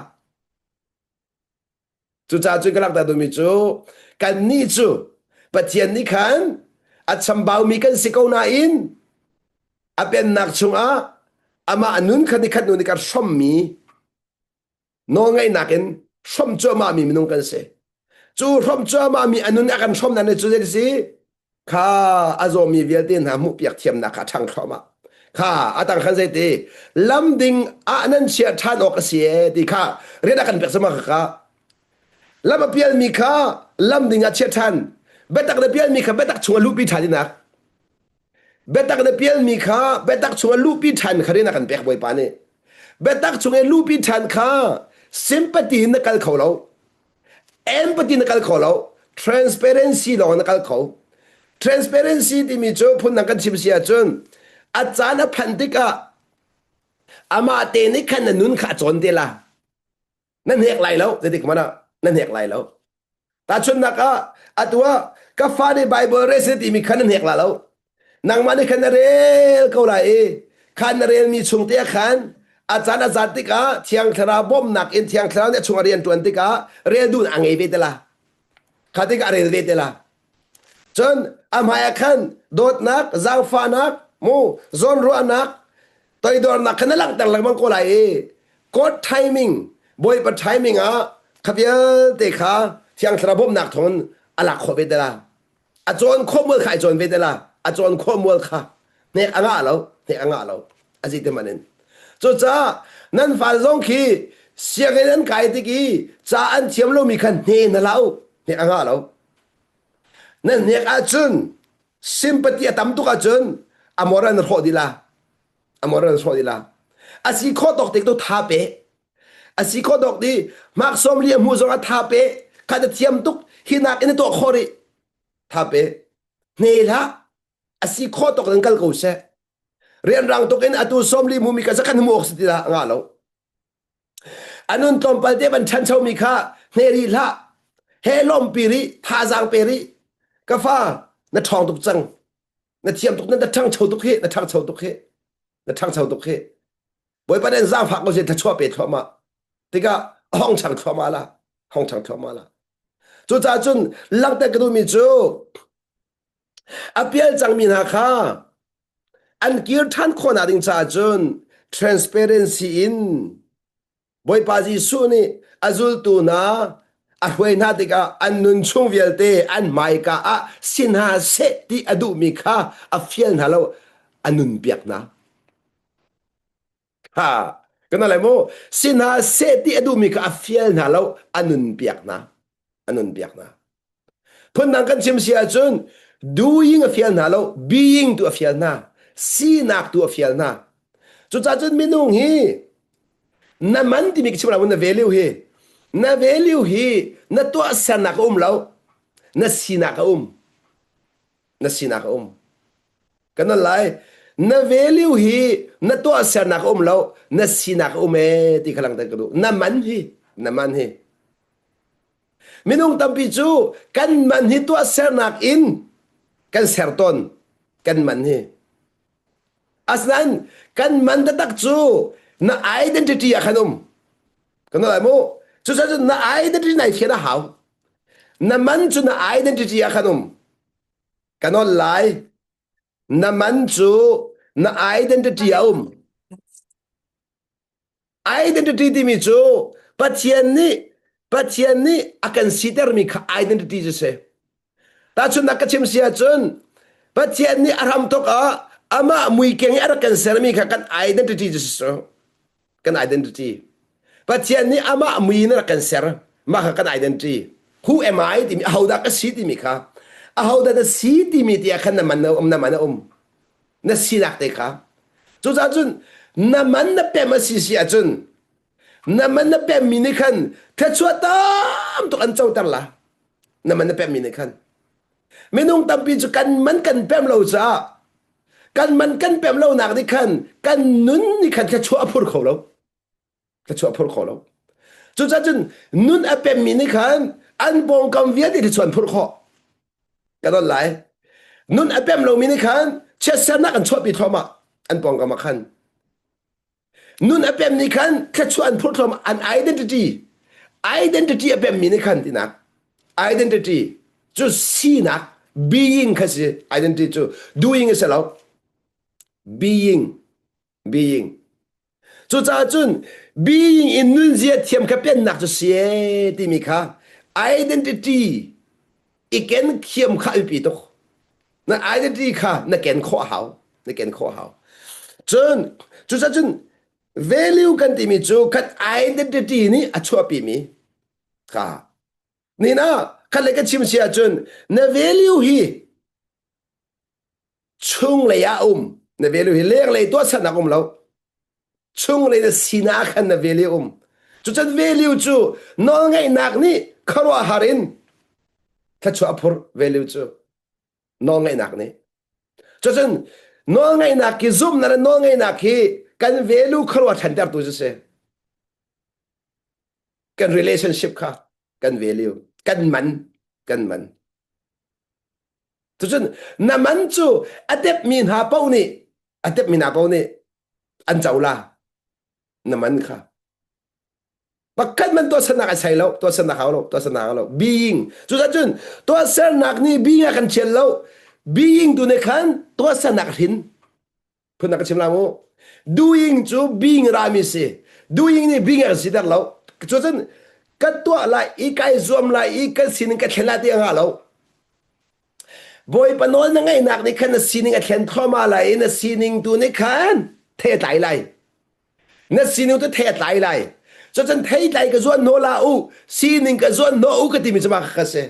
จูจ้าจุยกระลักแต่ดูมีจูกันนี่จูปัจเจียนนี่ขันอัดชัมเบามีกันสิกเอานาอินอาเป็นนักชงอามาอันนุนขันนี่ขันนุนนี่กันชมมีน้องไงนักเอ็นชมจ้ามามีมนุงกันเสจูชมจ้ามามีอันนุนอากันชมนั่นเนี่ยจูเดสิข้าอาโจมีเวลตินหามุเปียกเทียมนักช่างชมข้าอาตังขันเสตีลำดิ่งอันนั้นเชียท่านออกเสียดีข้าเรียนกันเปียกสมัครข้าลำเปียมีข้าลำดิ่งอาเชียท่านเบตักเปียมีข้าเบตักชงลูกพิธาดีนักเบตักเปียมีข้าเบตักชงลูกพิธานข้าเรียนกันเปียกบ่อยปานี่เบตักชงลูกพิธานข้า sympathy นักการเขาเรา empathy นักการเขาเรา transparency เรานักการเขา transparency ที่มีจูพูดนักการชิมเสียจนอาจารย์พันธิกาอามาเตนิขันนุนขาจนเดล่ะนั่นเหกไรแล้วเด็กมันนะนั่นเหกไรแล้วแต่ชนนักอาตัวก็ฟาในไบเบิลเรสที่มีขันนั่นเหกแล้วนางมันในขันเรลเขาไรขันเรลมีชุงเตียขันอาจารย์ติกาเทียงคราบอมนักอินเทียงคราเนี่ยชุงเรียนตัวติกาเรียนดูนอังเอเวตละขัดติกาเรียนเวตละจนอามายขันโดดนักจางฟานักมูซอนรัวนักตัวดอนนักขันนั่งแต่ละมันก็ไรกดไทมิ่งบอยปัดไทมิ่งขับเยอะเตะขาเทียงคราบอมนักทนอลักขวเวตละอาจารย์ข้อมือขายจนเวตละอาจารย์ข้อมือขาเนี่ยอ่างเราเนี่ยอ่างเราอาจิตมันเองจุดจ้านั่นฝ่ายสงขีเสียงนั้นไก่ตะกี้จ้าอันเทียมเรามีคันเนี่ยนั่นเราเนี่ยอ่างเรานั่นเนี่ยอาจุนซิมพัตตีตั้มตุกอาจุนอามอรันรอดีละอามอรันรอดีละอาศัยข้อตกติดตัวท้าเปอาศัยข้อตกดีมักสมเลียมูจงอาท้าเปข้าจะเทียมตุกหินักอินตัวขอริท้าเปเนี่ยละอาศัยข้อตกนั้นกัลกูเสเรียนรังตุกินอตุสมลีมูมิกาสักขันมูออกสิละงาเราอันนั้นตอนปัจจุบันฉันชาวมิกาเนรีละเฮลอมปีริท่าจางเปริกาฟ้านัดทองตุกจังนัดเทียมตุกนั้นนัดทั้งชาวตุกเฮนัดทั้งชาวตุกเฮนัดทั้งชาวตุกเฮบ่อยประเด็นสร้างฝักเราจะชั่วเป็ดเข้ามาติกาห้องช่างเข้ามาละห้องช่างเข้ามาละจุดจ้าจุนลังแต่กระดูมิจูอภิเษกจังมินาคาอันกีร์ท่านคนอาดิงจ้าจุน transparency in บ่อยปาจิสุนี่อาจุลตูนาอาเวนัดิกาอันนุนชงเวลเตอันไม่กาสินหาเสติอดุมิคาอาเฟียนฮัลโหลอันนุนเปียกนะฮ่าก็นั่นแหละโมสินหาเสติอดุมิคาอาเฟียนฮัลโหลอันนุนเปียกนะอันนุนเปียกนะพูดนังกันชิมเสียจน doing อาเฟียนฮัลโหล being ตัวอาเฟียนนะสีนักตัวอาเฟียนนะจุดจ้าจุนมินุงฮีนั่นมันที่มีกิจวัตรวันนั้น value ฮีนั่น value ฮีนั่นตัวเสียนักเรานั่นสีนักนั่นสีนักกันนั่นไรนั่น value ฮีนั่นตัวเสียนักเรานั่นสีนักที่กำลังตะกดูนั่นมันฮีมินุงตั้มพิจูกันมันฮีตัวเสียนักอินกันเสียต้นกันมันฮีอัศนันกันมันตักจูน่า identity อะขนมกันอะไรโมจู่จู่น่า identity ไหนเทียนหาวน่ามันจูน่า identity อะขนมกันอะไรน่ามันจูน่า identity อะidentity ที่มีจูปัจจัยนี้อา consider มีค่า identity จะเสแต่จูนักชิมเสียจนปัจจัยนี้อารมณ์ตกอามามุยเก่งอะไรกันเสริมมีค่ากัน identity จะเสกัน identity ปัจจัยนี้อามามุยนั่นกันเสริมมาค่ากัน identity who am I ที่มีเอาดักสีที่มีค่าเอาดักสีที่มีที่อาคันน้ำมันนั่นสีนักเตะค่าจู่จ้าจุนน้ำมันนั่นเป็นมาสีเสียจุนน้ำมันนั่นเป็นมินิคันถ้าชัวตามตัวอันเจ้าตั้งละน้ำมันนั่นเป็นมินิคันไม่นุ่งตามปีจุกันมันกันเป็นเราจ้ากันมันกันเป็นเราหนักนี่คันกันนุนนี่คันแค่ชัวพูดเขาเราแค่ชัวพูดเขาเราจู่จ้าจุนนุนเป็นมินิคันอันบงกำเวียดที่ชวนพูดเขากันอะไรนุนเป็นเรามินิคันเชื่อเสนักอันชัวปีทอมาอันบงกำมาคัน nun apem ni khan khachuan phulthom an identity apem mi ni khan tinak identity chu si nak being khasi identity chu doing is allow being chu cha chun being in nun zia thiam ka pen nak chu sie ti mi kha identity igen khiam kha pi to na identity kha na ken kho hao chun chu cha chun value kan ti mi chu khat identity ni achua pi mi kha ni na khat le ka chim sia chun na value hi chung le ya na value hi lek le to san na lo chung le na sina khan na value chu chan value chu no ngai nak ni kharo harin ka chu apur value chu no ngai nak ni chu chan no ngai nak ki zoom na no ngai nak ki kan value kharo than dar tu se kan relationship kha kan value kan man chu chan na man chu adep min ha pau ni an chaula na man kha bakkat man to sana ka sai lo to sana ha lo being chu cha chun to ser nak ni being kan chel lo being tu ne khan to sana ka hin phun ka chim la mo doing chu being ra mi se doing ni being ka sidar lo chu chan ka to la I kai zom la I ka sin ka thela ti nga lo boy panol na ngai nak ni khan na sining a thlen thoma la in a sining tu ne khan the tai lai na sining tu the tai lai cho chân thấy lại cái zuan no la u xin nên cái zuan no u cái tìm cho mà khá sẽ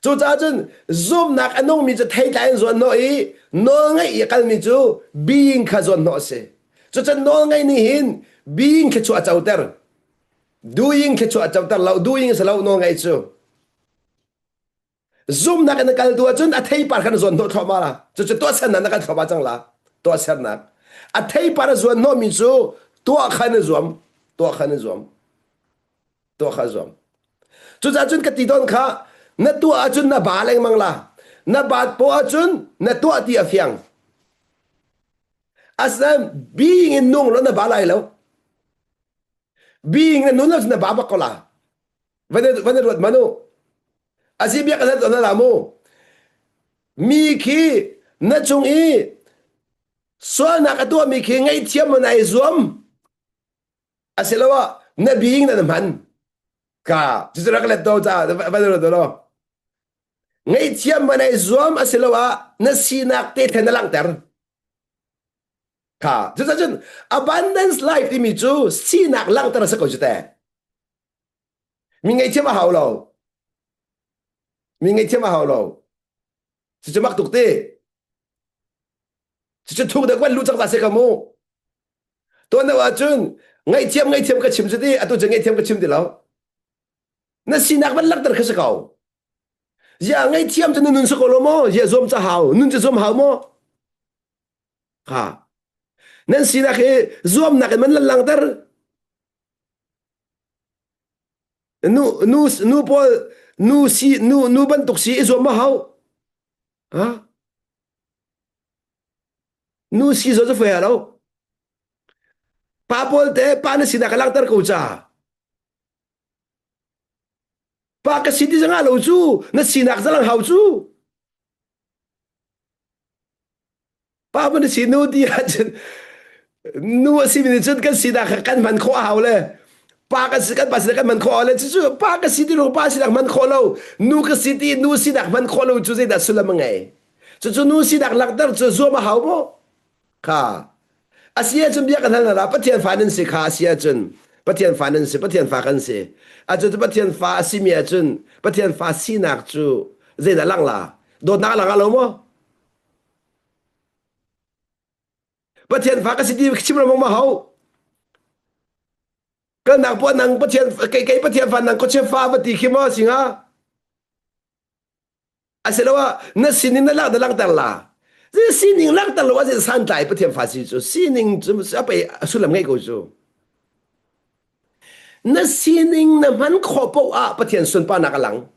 cho cha chân zoom nak anong mi cho thấy lại zuan no i no ngay cái mi cho being khá zuan no sẽ cho chân no ngay ni hin being cái chua chau ter doing cái chua chau ter lau doing sẽ lau no ngay cho zoom nak anh cái tua chân à thấy par cái zuan no thọ mà la cho chân tua sen nak cái thọ mà chẳng la tua sen nak à thấy par zuan no mi cho tua khai nó zoom tua khăn zoom chú cha chun cái tidon kha na tua chun na ba leng mang la na ba po chun na tua ti afiang asam being in nung lo na ba lai lo being in nung lo na ba ba ko la vane rot manu asibia ka na la mo mi khi na chung I so na ka tua mi khi ngai thiam na ai zoom asilawa na being na naman ka jisra ka leto cha vadro do ngai thiam manai zoom asilawa na sinak te thena lang ter ka jisajun abundance life ti mi chu sinak lang ter sa ko jute mi ngai thiam hau lo si mak tuk te si thuk da kwan lu chak ta se ka mo to na wa chun ngay thiam ka chim se di atu je ngay thiam ka chim di lo na sinak ban lak tar khasa kau ya ngay thiam cha nun sa ko lo mo ya zom cha hau nun cha zom hau mo ha nan sinak he zom nak man lang tar nu pol nu ban tuk si zom ma hau ha nu si zo zo fe lo papol te pa na sinakalang tar ko cha pa ka sidi nga lo chu na sinak za lang hau chu pa mo na sinu di chen nu si min chen kan sinak kan man kho hau le pa ka sikat pa sinak man kho le chu pa ka sidi ro pa sinak man kho lo nu ka sidi nu sinak man kho lo chu ze da sula mangai chu nu sinak lak tar chu zo ma hau mo ka asia chun bia kan la pathian finance kha asia chun pathian finance pathian fa kan se a chu pathian fa asimia chun pathian fa sinak chu ze da lang la do na lang alo mo pathian fa ka si di chim lo mo hau ka nak po nang pathian kai pathian fa nang ko che fa ba ti khi mo singa aselawa na sinin na lang tar la这心灵浪当了，我这三代不听法师说，心灵怎么是要被苏南爱狗说？那心灵那蛮可怖啊，不听顺把那个人，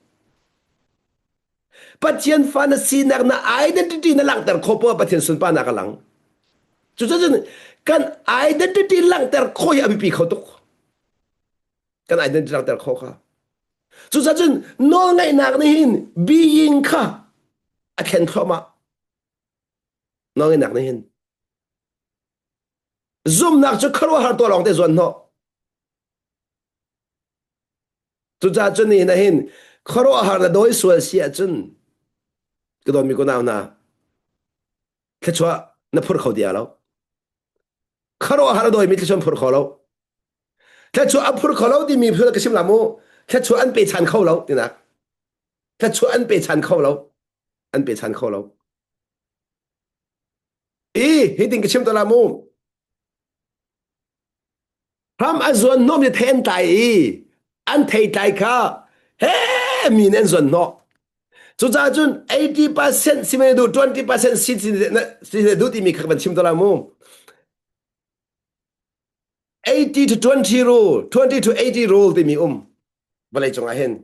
不听法那心那 identity 那浪当可怖，不听顺把那个人，就这种 kan identity lang ter khoi abi pi khotok kan identity lang ter kho kha chu cha chun no ngai nak ni hin being kha a khen thoma no ngai nak ni hin zoom nak chu kharo har to long te zon no chu cha chun ni na hin kharo har na doi sual sia chun cái đó mình có nào na cái chỗ nó phur khẩu dia lâu kharo har doi mình cái chỗ phur khẩu lâu cái chỗ áp phur khẩu lâu thì mình phur cái sim làm mô cái chỗ ăn bê chăn khẩu lâu thì nè cái chỗ ăn bê chăn khẩu lâu ăn bê chăn khẩu lâu ý hiện tình cái sim đó làm mô ram azon nom như thiên tài ý ăn thầy tài cả he mình nên zon nó chú cha chun 80% si me du 20% si du ti mi khaban chim tola mu 80 to 20 rule 20 to 80 rule ti mi balai chonga hen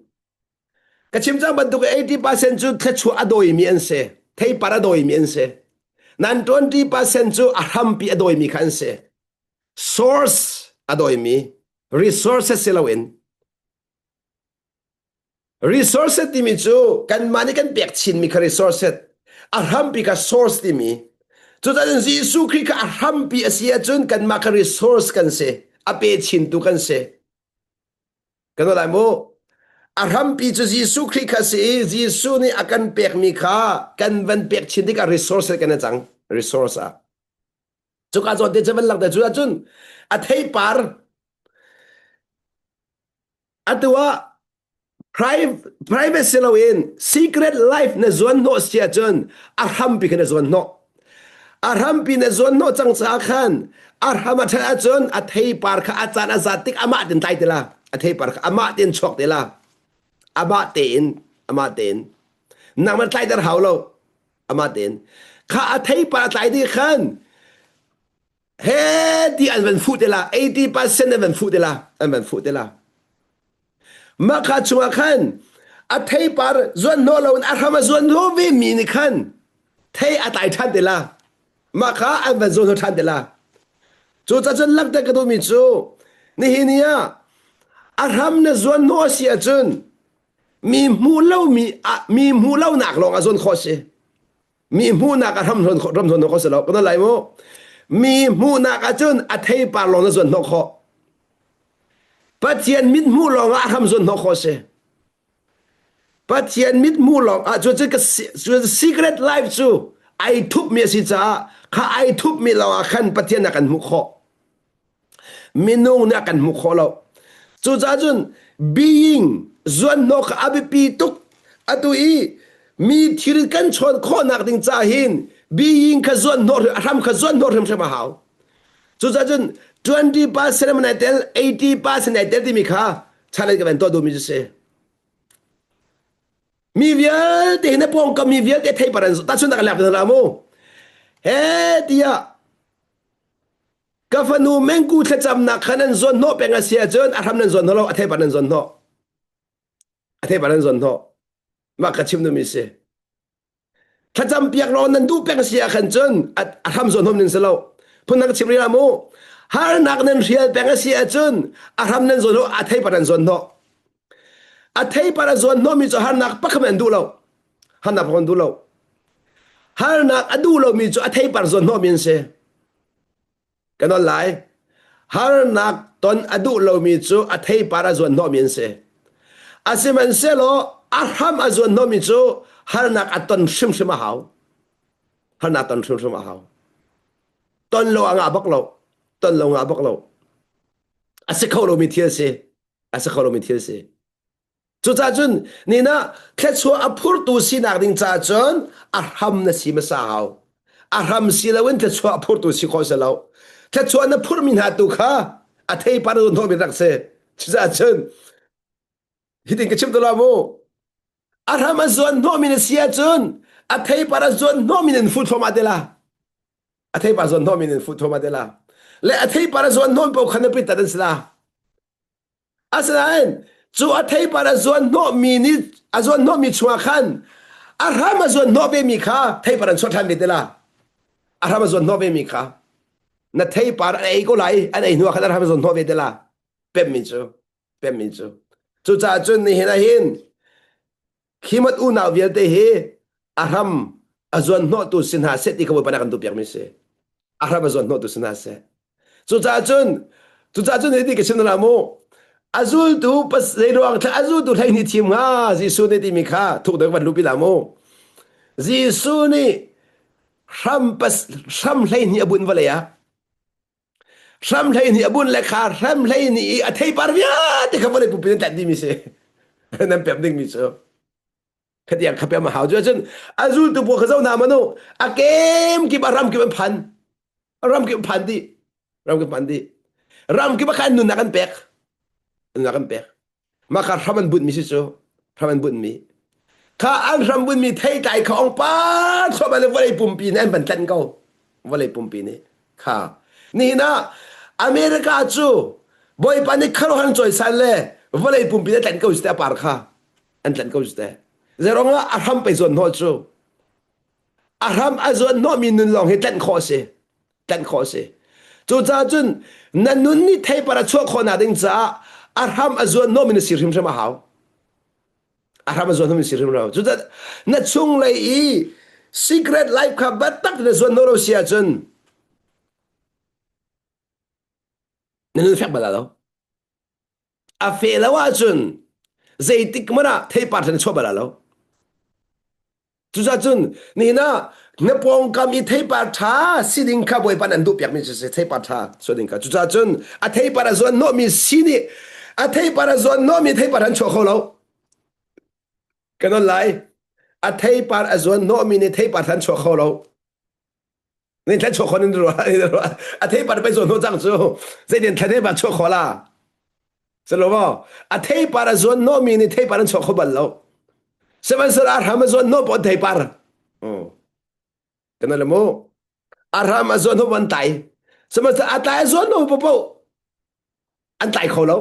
ka chim chang ban tu 80% chu thchu adoi mi an se thei para doi mi an se nan 20% chu aham pi adoi mi khan se source adoi mi resources selawin resources ti mi chu kan mani kan pek chin mi kha resources aham pi ka source ti mi chu ta Jesu Christ ka aham pi asia chun kan ma ka resource kan se ape chin tu kan se kan la mo aham pi chu Jesu Christ ka se Jesu ni akan pek mi kha kan van pek chin ti ka resource kan chang resource a chu ka zo de chaban lak da chu chun a thei par atwa private selawin secret life na zon no sia chun arham pi kana zon no arham pi na zon no chang cha khan arham atha chun athei par kha achan azatik ama tin tai tela athei par kha ama tin chok tela ama ten naman tai dar haulo ama ten kha athei par tai di khan he di an fu tela 80% an fu tela an fu tela mà khá chung khan a thấy par zuan no lo a khama zuan no ve mi ni khan thấy a tai than de la mà khá an van zuan no than de la chu cha chen lak ta ka do mi chu ni hi ni ya a ram na zuan no si a chun mi mu lo nak long a zuan kho se mi mu nak a ram no kho se lo ko lai mo mi mu nak a chun a thấy par long na zuan no kho Patian mit mu long a ham zon no khose Patian mit mu long a chu chu secret life chu ai thup mi si cha kha ai thup mi lo a khan patian na kan mu kho minung na kan mu kho lo chu cha chun being zon no kha abi pi tuk atui mi thir kan chon kho nak ding cha hin being kha zon no ram kha zon no ram ma hau chu cha chun 20% man tel 80% tel ti mi kha chale ka ben to do mi se mi vial te na pong ka mi vial te thai paran ta chun na la la mo he tia ka fanu mengu tha cham na khanan zon no penga sia jon a ram nan zon no a thai paran zon no a thai paran zon no ma ka chim no mi se tha cham piak ro nan du penga sia khan jon a ram zon hom nin se lo phun na chim ri la mo har nak nen rial penga sia chun a ram nen zon a thai paran zon no a thai paran zon no mi cho har nak pakhamen du lo har nak hon du lo har nak adu lo mi cho a thai par zon no min se kanon lai har nak ton adu lo mi cho a thai para zon no min se asiman se lo a ram a zon no mi cho har nak aton shim shim a hau har nak ton shim shim a hau ton lo anga bak lo ton lo nga bak lo ase kho lo mi thial se ase kho lo mi thial se chu cha chun ni na khe chu a phur tu si nak ding cha chun a ham na si ma sa hau a ham si la wen khe chu a phur tu si kho se lo khe chu na phur min ha tu kha a thei par no mi rak se chu cha chun hiding ke chim to la mo a ham a zon no mi na sia chun a thei par zon no mi nen fut forma de la a thei par zon no mi nen fut forma de la le a thei par zon no po khana pi ta den sla asain chu a thei para zon no mi ni a zon no mi chua khan a rama zon no be mi kha thei para chothan de la a rama zon no be mi kha na thei par an ei ko lai an ei nu khalar ham zon no ve de la pem mi chu chu cha chun ni hina hin khimat u na vial te he aram azon no tu sin ha set ti ko pa na kan tu piak mi se aram azon no tu sin ha se chu cha chun ni ti ke sin na mo azul tu pas le roang tha azul tu thai ni thim nga ji su ni ti mi kha thuk de ban lu pi la mo ji su ni ram pas ram hlei ni abun wala ya ram hlei ni abun le kha ram hlei ni a thei par via te kha wala pu pi ta di mi se nan pem ding mi so khát yang khắp em hào cho chân azul tu bộ khâu nào mà nó à kem kí bà ram kí bà phan đi ram kí bà khăn nun nakan pek mà cả raman bút mi xí số raman bút mi khá ăn ram bút mi thấy tại khá ông pa cho bà lấy vô lấy bùm pì nên bẩn chân câu vô lấy bùm pì này khá nè na America chú boy pa này khá hắn chơi san lệ vô lấy bùm pì nên chân câu sẽ par khá anh chân câu sẽ giờ nga aram pe zon no chu aram azon no min nun long he tan kho se chu cha chun nan nun ni thei para chu kho na ding cha aram azon no min sirim ma haw aram azon no min sirim ra chu cha na chung lai i secret life kha bat tak na zon no ro sia chun nan fek bala lo a fe la wa chun zeitik mara thei par tan chu bala lo chú sa chun ni na pong kam i thei pa tha siding kha boy pan an du piak mi se thei pa tha so ding ka chú sa chun a thei pa zon no mi sini a thei pa zon no mi thei pa han cho kho lo kanon lai a thei pa zon no mi ni thei pa han cho kho lo ni tan cho kho ni ro a thei pa pe zon no jang chu zai den thai pa cho kho la se lo bo a thei pa zon no mi ni thei pa han cho kho bal lo Sebenarnya Amazon no pot thei par. Kenal mo? Amazon no bantai. Sebenarnya atai Amazon no popo. Antai kholo.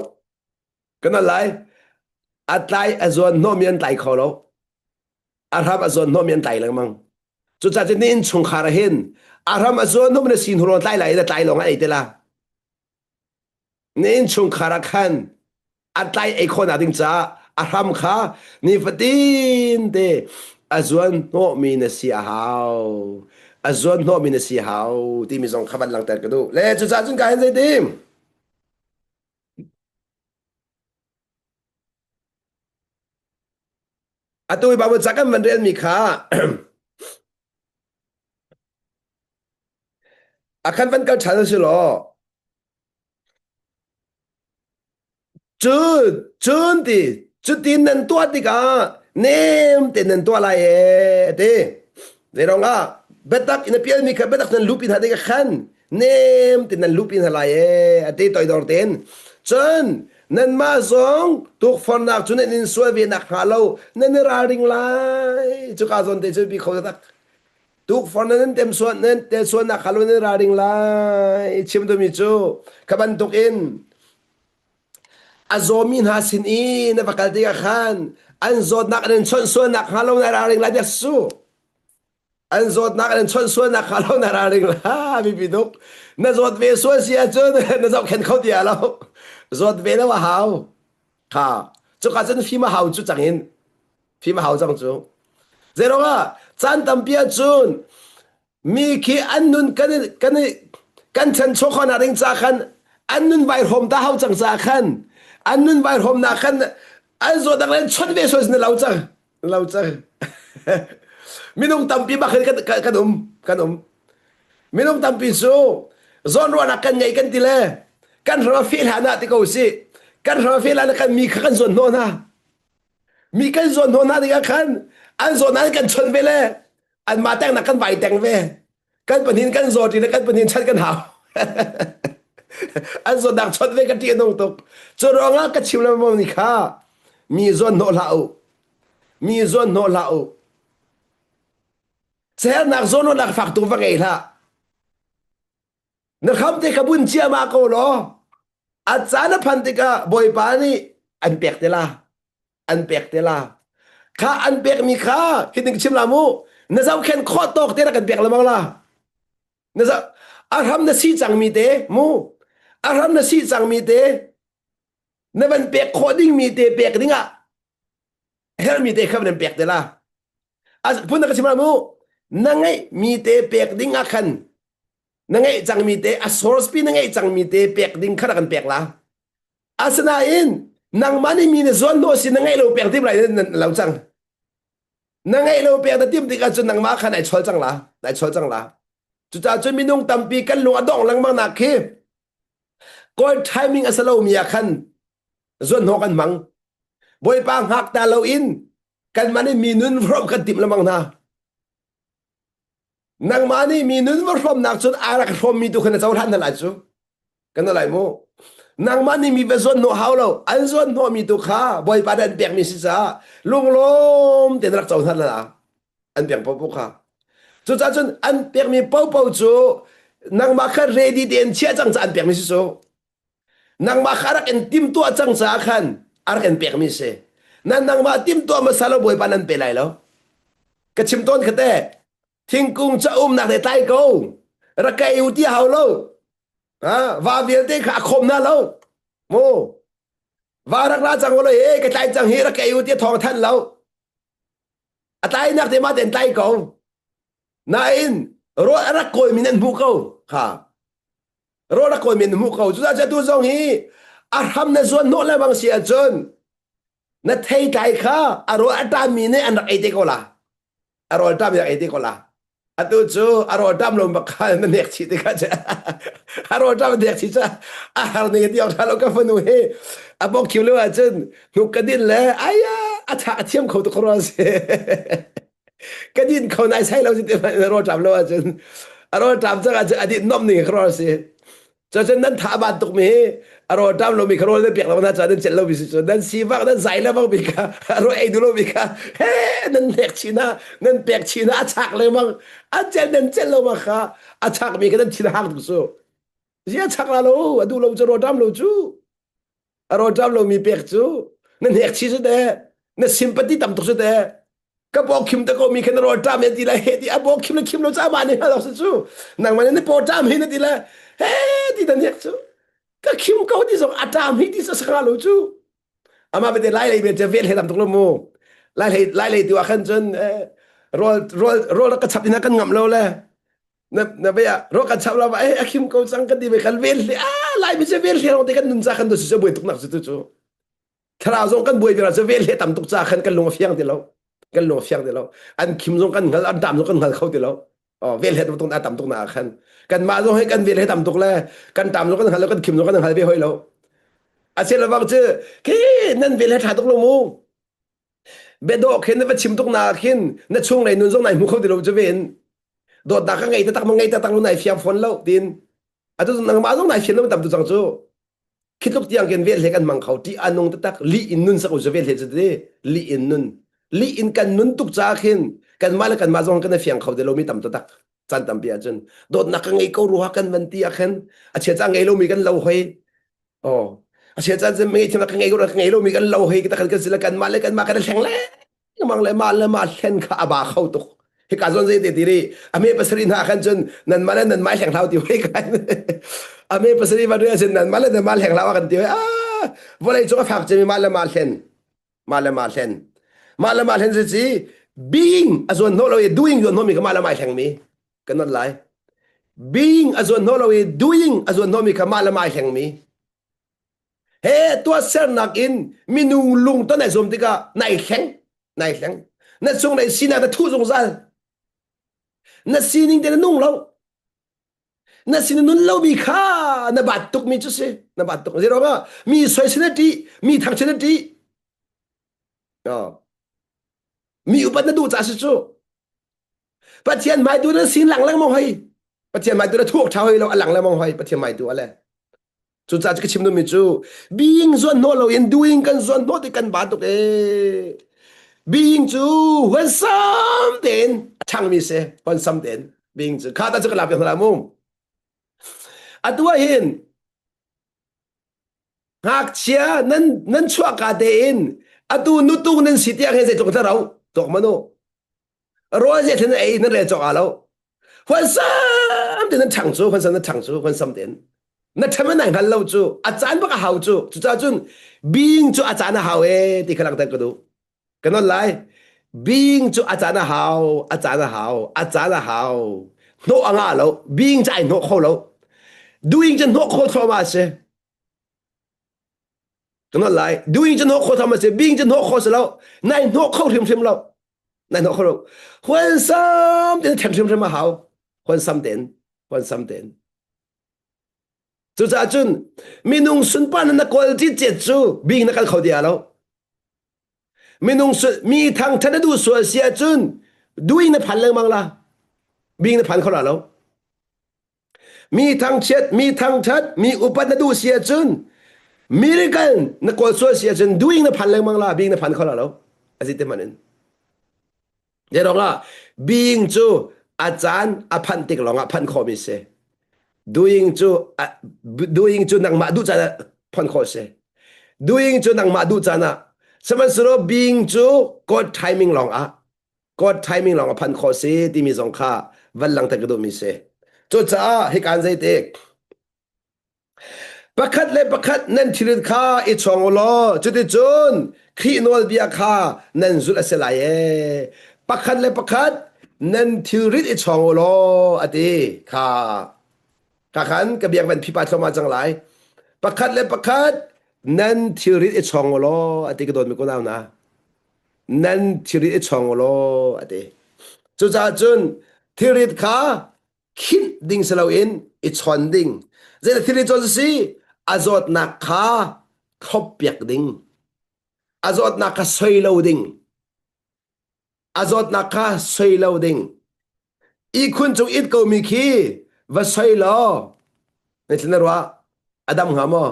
Kenal lai? Atai Amazon no mi antai kholo. Amazon no mi antai lang mang. Chu cha chen nin chung khara hin. Amazon no mi sin huron tai lai la tai long ai te la. Nin chung khara khan. Atai ai khona ding cha. Aram kha ni fatin de azwan no mi na si hao azwan no mi na si hao ti mi zong khaban lang tar ka du le chu cha chun ka hen zai tim atui ba mo chakan man ren mi kha akan van kal chal si lo chun ti chút tin nên tua thì cả nem tin nên tua lại thế để rồi à bet tak in piel mi ka bet tak nên lupin hadi ka khan nem tin nên lupin lại thế tôi đòi tiền chân nên mà giống thuộc phần nào chúng nên xuôi về nạc hà lâu nên ra đình lại chú cả dọn thế chú bị khâu tak thuộc phần nên tem xuân nạc hà lâu nên ra đình lại chim tôi mi chú các bạn thuộc in azomin hasin in na fakalti ka khan an zot nak ren chon so nak halo na raring la su an zot nak ren chon so nak halo na raring la bi bidok na zot ve so sia chon na zot khen khau dia lo zot ve la wa hao kha chu ka chen fi ma hao chu chang in fi ma hao chang chu zero ga chan tam pia chun mi khi an nun kan chen cho khona ring cha khan an nun vai hom ta hao chang cha khan anh nun vai hôm nào khăn anh rồi đang lên xuất về rồi lâu chắc mình ông tâm pi bạc cái mình ông tâm pi số zon rồi là cái nhảy cái gì lẽ cái rồi phê hà na thì câu gì cái rồi phê là cái mi cái zon nó na mi cái zon nó na thì cái khăn anh rồi anh cái chuẩn về lẽ anh mà tang là cái vải tang về cái phần hin cái rồi thì là cái phần hin chắc cái hảo anh rồi đang chọn về cái tiền nông tục cho rồi ngã cái chim làm mông ni khá mi zon nô lão sẽ nạc zon nó lạc phạt tụ vào ngày là nó không thể cái bún chia mà câu lo à chán nó phân tích à bồi bán đi anh bẹt thế là khá anh bẹt mi khá khi những chim làm mũ nó giao khen khó tóc thế là cái bẹt làm mông là nó giao aram na si chang mi te mu aram na si chang mi te na ban pek coding mi te pek dinga her mi te kham nan pek de la as pun ka simra mu nangai mi te pek dinga khan nangai chang mi te a source pi nangai chang mi te pek ding khara kan pek la asna in nang mani mi ne zon no si nangai lo pek tim lai lo chang nangai lo pek da tim ti ka chun nang ma khan ai chol chang la chu cha chun mi nung tampi kan lu adong lang mang na khi koi timing asalo mi khan zon ho kan mang boy pang hak ta lo in kan mani mi nun from kan tim lamang na nang mani mi nun from nak chun arak from mi tu khana chaw han na la chu kan la mo nang mani mi be zon no how lo an zon no mi tu kha boy pa dan pek mi si sa lung lom te rak chaw han la an pek po kha chu cha chun an pek mi po chu nang ma kha ready den chia chang cha an pek mi si so nang ma kharak en tim tu chang cha khan arak en pek mi se nang ma tim tu ma salo boy pa nan pe lai lo ka chim ton khate thing kung cha nak de tai ko ra kai u ti hau lo va vial te kha khom na lo mo va rak la chang lo e ka tai chang hi ra kai u ti thong than lo a tai nak te ma den tai ko na in ro ra koi min an bu ko kha ro ra koi min mu ko chu cha tu zong hi a ham na zon no la bang sia chon na thei tai kha a ro ata mi ne an ra ai te ko la a ro ta mi ai te ko la atu chu aro dam lo bakha na nek chi te ka cha aro dam nek chi cha ar ne ti ong thalo ka fanu he abok khiu lo a chen nu kadin le aya atha athiam kho to khro se kadin kho nai sai lo ji te ro dam lo a chen aro dam cha a adi nom ni khro se cho chen nan tha ba tuk me aro dam lo mi khro le pek lo na cha den chen lo bi si dan si ba dan zai la ba bi ka aro ai du lo bi ka he nan nek chi na nan pek chi na chak le mang a chen nan chen lo ma kha a chak mi ka dan chi na hak du so sia chak la lo adu lo cho ro dam lo chu aro dam lo mi pek chu nan nek chi su de na sympathy tam tu su de ka bo kim ta ko mi khan ro dam me ti la he ti a bo kim lo cha ma ne ha lo su chu nang ma ne po dam he na ti la he ti dan nek chu ka kim ko ti so atam hi ti sa sa lo chu ama be de lai be je vel he tam tu lo mo lai ti wa khan chen rol ka chap ina kan ngam lo le na be ya ro ka chap la ba e kim ko sang ka di be khal vel lai be je vel he ro te kan nun cha khan do se boy tuk nak su chu thara zong kan boy be ra je vel he tam tuk cha khan kan long fiang ti lo kan long fiang ti lo an kim zong kan ngal an dam zong kan ngal khau ti lo vel he tam tuk na tam tuk na khan kan ma zong he kan vel he tam tuk le kan tam zong kan hal kan kim zong kan hal be hoi lo a se la bang che ke nan vel he tha tuk lo mu be do khen na chim tuk na khin na chung nei nun zong nai mu khau ti lo je ven do da ka ngai ta tak ma ngai ta tak lo nai fiam phone lo tin atu nang ma zong nai chen lo tam tu chang chu khitluk tiang ken vel he kan mang khau ti anung ta tak li in nun sa ko je vel he je de li in nun li in kan nun tuk cha khin kan ma la kan ma zong kan fiang khau de lo mi tam ta tak chan tam pia chen do na ka ngai ko ruha kan man ti a khen a che cha ngai lo mi kan lo hoi a che cha je mai thima ka ngai lo mi kan lo hoi ki ta kan ka sila kan ma le kan ma ka thang le mang le ma len kha aba khau tu he ka zon ze de diri ame pasri na khan chen nan ma nan mai thang lau ti hoi kan ame pasri ba ria chen nan ma nan ma thang lau kan ti volai chu ka phak che mi ma len ze chi being azon no lo doing yo no mi ka ma thang mi kan not lai being azon no lo doing azon no mi ka ma thang mi he tua ser nak in minu lung to nai zom tika nai kheng na chung nai sina da thu zong zal na sining de nung lo na sin nun lo mi kha na bat tuk mi chu se na bat tuk zero ba mi soi sina ti mi thang sina ti mi upat na du cha su chu pathian mai du na sin lang mong hoi pathian mai du na thuok thau hoi lo alang mong hoi pathian mai du ale chu cha ka chim no mi chu being zon no lo in doing kan zon no te kan ba tuk e being chu when something chang mi se when something being chu kha ta chu ka la pyang la mum atua hin hak chia nan chua ka te in atu nu tu nan sitia he se chok ta rau tok mano ro je then ai nan le chok alo 换三点的长住，换三的长住，换三点。那他们难看老住，阿赞不个好住，就这种病就阿赞的好诶，你可能在嗰度，跟我来，病就阿赞的好，阿赞的好，阿赞的好，诺阿阿老，病在诺好老，doing 就诺好他妈些，跟我来，doing 就诺好他妈些，病就诺好是老，那诺好甜甜老，那诺好老，换三点甜甜什么好，换三点，换三点。就这阵，民农村办的那国际节奏，比那个考点了。民农村米汤他那都说些阵，对那盘了忙啦，比那盘考了。米汤切，米汤切，米อุป那都些阵，米那个那国说些阵，对那盘了忙啦，比那盘考了。还是怎么呢？这种啊，比就อาจารย์อภันติกลองอภันคอมิเซ doing 就能马杜在那判考试 doing 就能马杜在那什么时候 being 就 God timing long 啊 God timing long 判考试ที่มีสองค่าวันหลังแต่ก็ดูมีเสจุดจ้าให้การใจเด็กประคัดเลยประคัดนั่นทีริดค่าอีช่องโอโลจุดที่จุนขีนวลเบียค่านั่นสุดเสลายประคัดเลยประคัดนั่นทีริดอีช่องโอโลอดีค่าข้าขันกระเบียงเป็นพิพาทมาจังไรประคัดเลยประคัดนั่นทีริตไอช่องโลอติกระโดดมีกูน่านะนั่นทีริตไอช่องโลอติจุจ้าจุนทีริตข้าคิดดิ่งสลาวินไอช่อนดิ่งเจนทีริตจนสิอาจอดนักข้าทบเปียกดิ่งอาจอดนักข้าสวยเลวดิ่งอาจอดนักข้าสวยเลวดิ่งอีคุณจงอิดกูมีขี้ว่าสวยเลวนี่ฉันรู้ว่าอดัมหามอ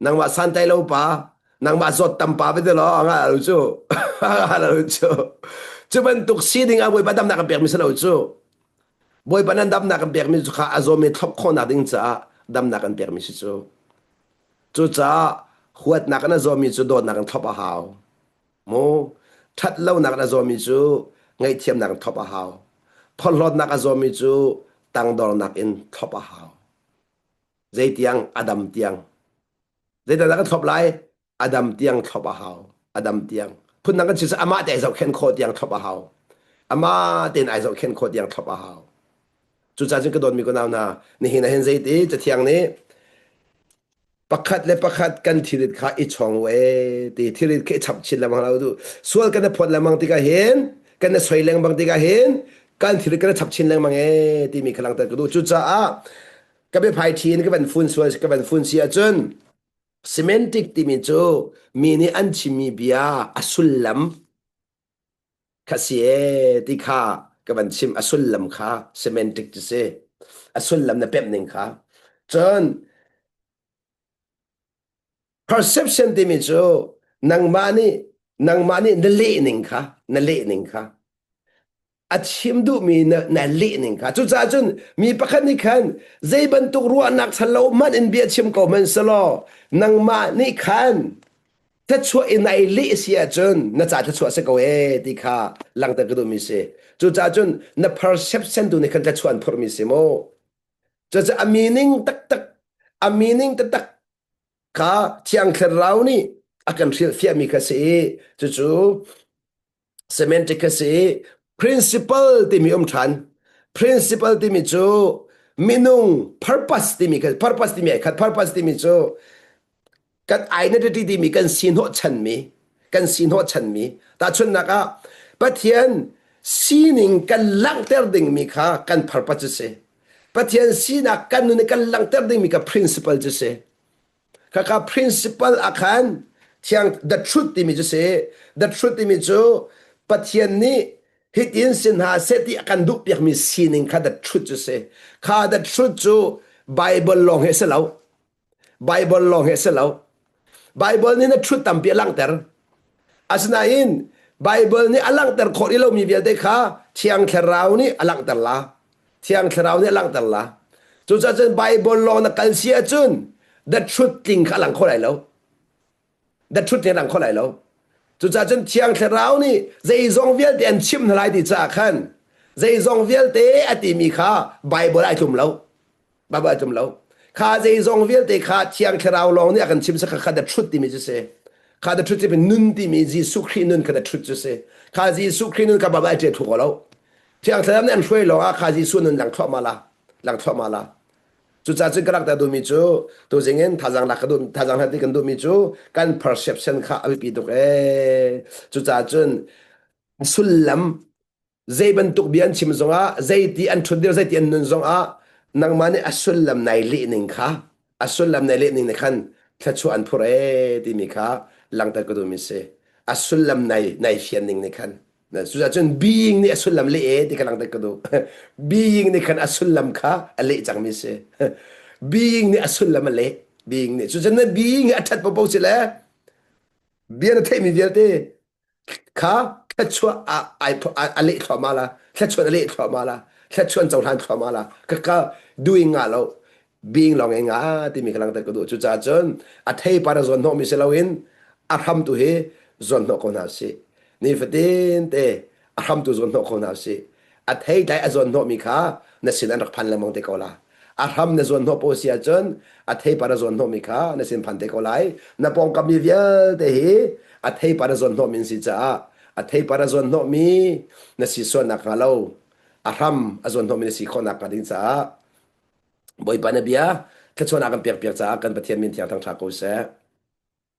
นางมาสันใจเราป่านางมาสดตำป่าไปเถอะหรออ่ะรู้จู่อ่ะรู้จู่จะเป็นตุกซีดิ้งอ่ะบอยปะดำนักเปียกมิสรู้จู่บอยปะนั้นดำนักเปียกมิสข้าอาจจะมีทับคนนักดิ้งจ้าดำนักเปียกมิสจู่จู่จ้าหัวนักนั้นจะมีจู่โดนนักทับหาวโมทัดเล่านักนั้นจะมีจู่ไงเทียมนักทับหาวพอลดนักจะมีจู่ตั้งดอลนักอินทับหาวใจเตียงอดัมเตียงเดี๋ยวเราก็ทบไล่อดัมเตียงทบหาวอดัมเตียงพุ่นนั่งกันชื่ออามาแต่เราเข็นโคเตียงทบหาวอามาเต็นไอเราเข็นโคเตียงทบหาวจุดจ้าจึงก็โดนมีคนเอาหน้านี่เห็นเห็นใจดีจะเที่ยงนี้ประคัดและประคัดกันทีริดข้าอีช่องเวตีทีริดแค่ฉับชินแล้วมังเราดูส่วนกันพดแล้วมังที่ก็เห็นกันสวยแรงบางที่ก็เห็นกันทีริดกันฉับชินแล้วมังที่มีพลังแต่ก็ดูจุดจ้าก็เป็นภายทีนก็เป็นฟุ้นสวยก็เป็นฟุ้นเสียจนsemantic ที่มีจูมีนี่อันชิมีเบียอสุลลัมข้าเสียที่ข้ากับมันชิมอสุลลัมข้า semantic จะเสอสุลลัมนั่นเป็นหนึ่งข้าจน perception ที่มีจูนางมานี่นั่นเล่หนึ่งข้านั่นเล่หนึ่งข้าอาชิมดูมีนั่นเล่หนึ่งข้าจุดจ้าจนมีประคันนี่ขันใจบรรทุกรัวนักทะเลาะมันอินเบียชิมก็มันสโลนางมานี่ขันถ้าช่วยในเลี้ยเสียจนน่าจะช่วยสักเอที่ข้าหลังแต่ก็ดูมีเสจุดจ้าจนน่า perception ดูนี่ขันจะชวนพอมีเสโมจะ a meaning ตักตัก a meaning ตักตักข้าที่อังเครานี่อาการเสียมีกษีจู่ๆ semantic กษี principle ที่มีชัน principle ที่มีจู่มีนุ่ง purpose ที่มีpurpose ที่มีขัด purpose ที่มีจู่กันidentity ที่มีกันสินหัวฉันมีกันสินหัวฉันมีแต่ชนนักอ่ะประเทศสินิงกันลังเตอร์ดิ่งมีค่ะกัน purpose จะเสประเทศสินักกันนู่นกันลังเตอร์ดิ่งมีกับ principle จะเสค่ะ principle อาคารที่ยัง the truth ที่มีจะเส the truth ที่มีจู่ประเทศนี้ฮิตอินสินหาเสติอาการดุเปียกมีสินิงค่ะ the truth จะเสค่ะ the truth จู่ Bible ลองให้เสแล้ว Bible ลองให้เสแล้ว Bible นี่นะชุดตามเปียลังเตอร์อาศนาอิน Bible นี่อลังเตอร์คนที่เรามีเบียดได้ค่ะเที่ยงเทราวนี่อลังเตอร์ละเที่ยงเทราวนี่อลังเตอร์ละจุดจะ Bible ลองนักการเสียจุน the truth จริงค่ะหลังคนไหนแล้ว the truth เนี่ยหลังคนไหนแล้วจุดจะเที่ยงเทราวนี่จะอีซองเวียดเดียนชิมทลายติดจากขัน dây dòng viết tế à tìm mi khá bài bữa lại chùm lâu bà bà chùm lâu khá dây dòng viết tế khá chiang khá rào lòng nè akan chim sa khá đặt chút tìm mi chứ se khá đặt chút tìm mi nun tìm mi Giêsu Christ nun khá đặt chút chứ se khá Giêsu Christ nun khá bà bà chạy thuộc lâu chiang khá nè anh xuôi lòng à khá Giêsu nun lăng thoa mà la lăng thoa mà la chú cha chú cái đó mi chú tôi zeggen thà rằng hạt đi cần mi chú kan perception khá bị bị tục chú cha chú sulam zai bentuk bian chim zonga zai ti an thudir zai ti an nun zonga nang mani asulam nai li ning kha asulam nai li ning khan thachu an phure ti mi kha langta ko do mi se asulam nai fian ning ni khan na su ja chun being ni asulam le ti ka langta ko do being ni khan asulam kha ale chang mi se being ni asulam le being ni su jan being athat po po se la bian thai mi viate khá khét chua à lệ thọ mà là khét chua à lệ thọ mà là khét chua trong than thọ mà là cái doing ngã lâu being lòng ngã thì mình cái lòng ta có đủ chú cha chân à thấy para zon họ mình sẽ lâu in à ham tu he zon họ còn nào sẽ ni phải tin thế à ham tu zon họ còn nào sẽ à thấy đại à zon họ mình khá nó xin ăn được pan làm mong thế câu là à ham nó zon họ bố xia chân à thấy para zon họ mình khá nó xin pan thế câu lại nó bong cầm như vậy thế à thấy para zon họ mình sẽ cha à thấy para zon họ mi nó sẽ xuân nạc ngalo à ham à zon họ mình sẽ khó nạc ngадin cha bồi pan bia cái xuân nạc kan piak piak cha kan pathian min thiang thang tha ko se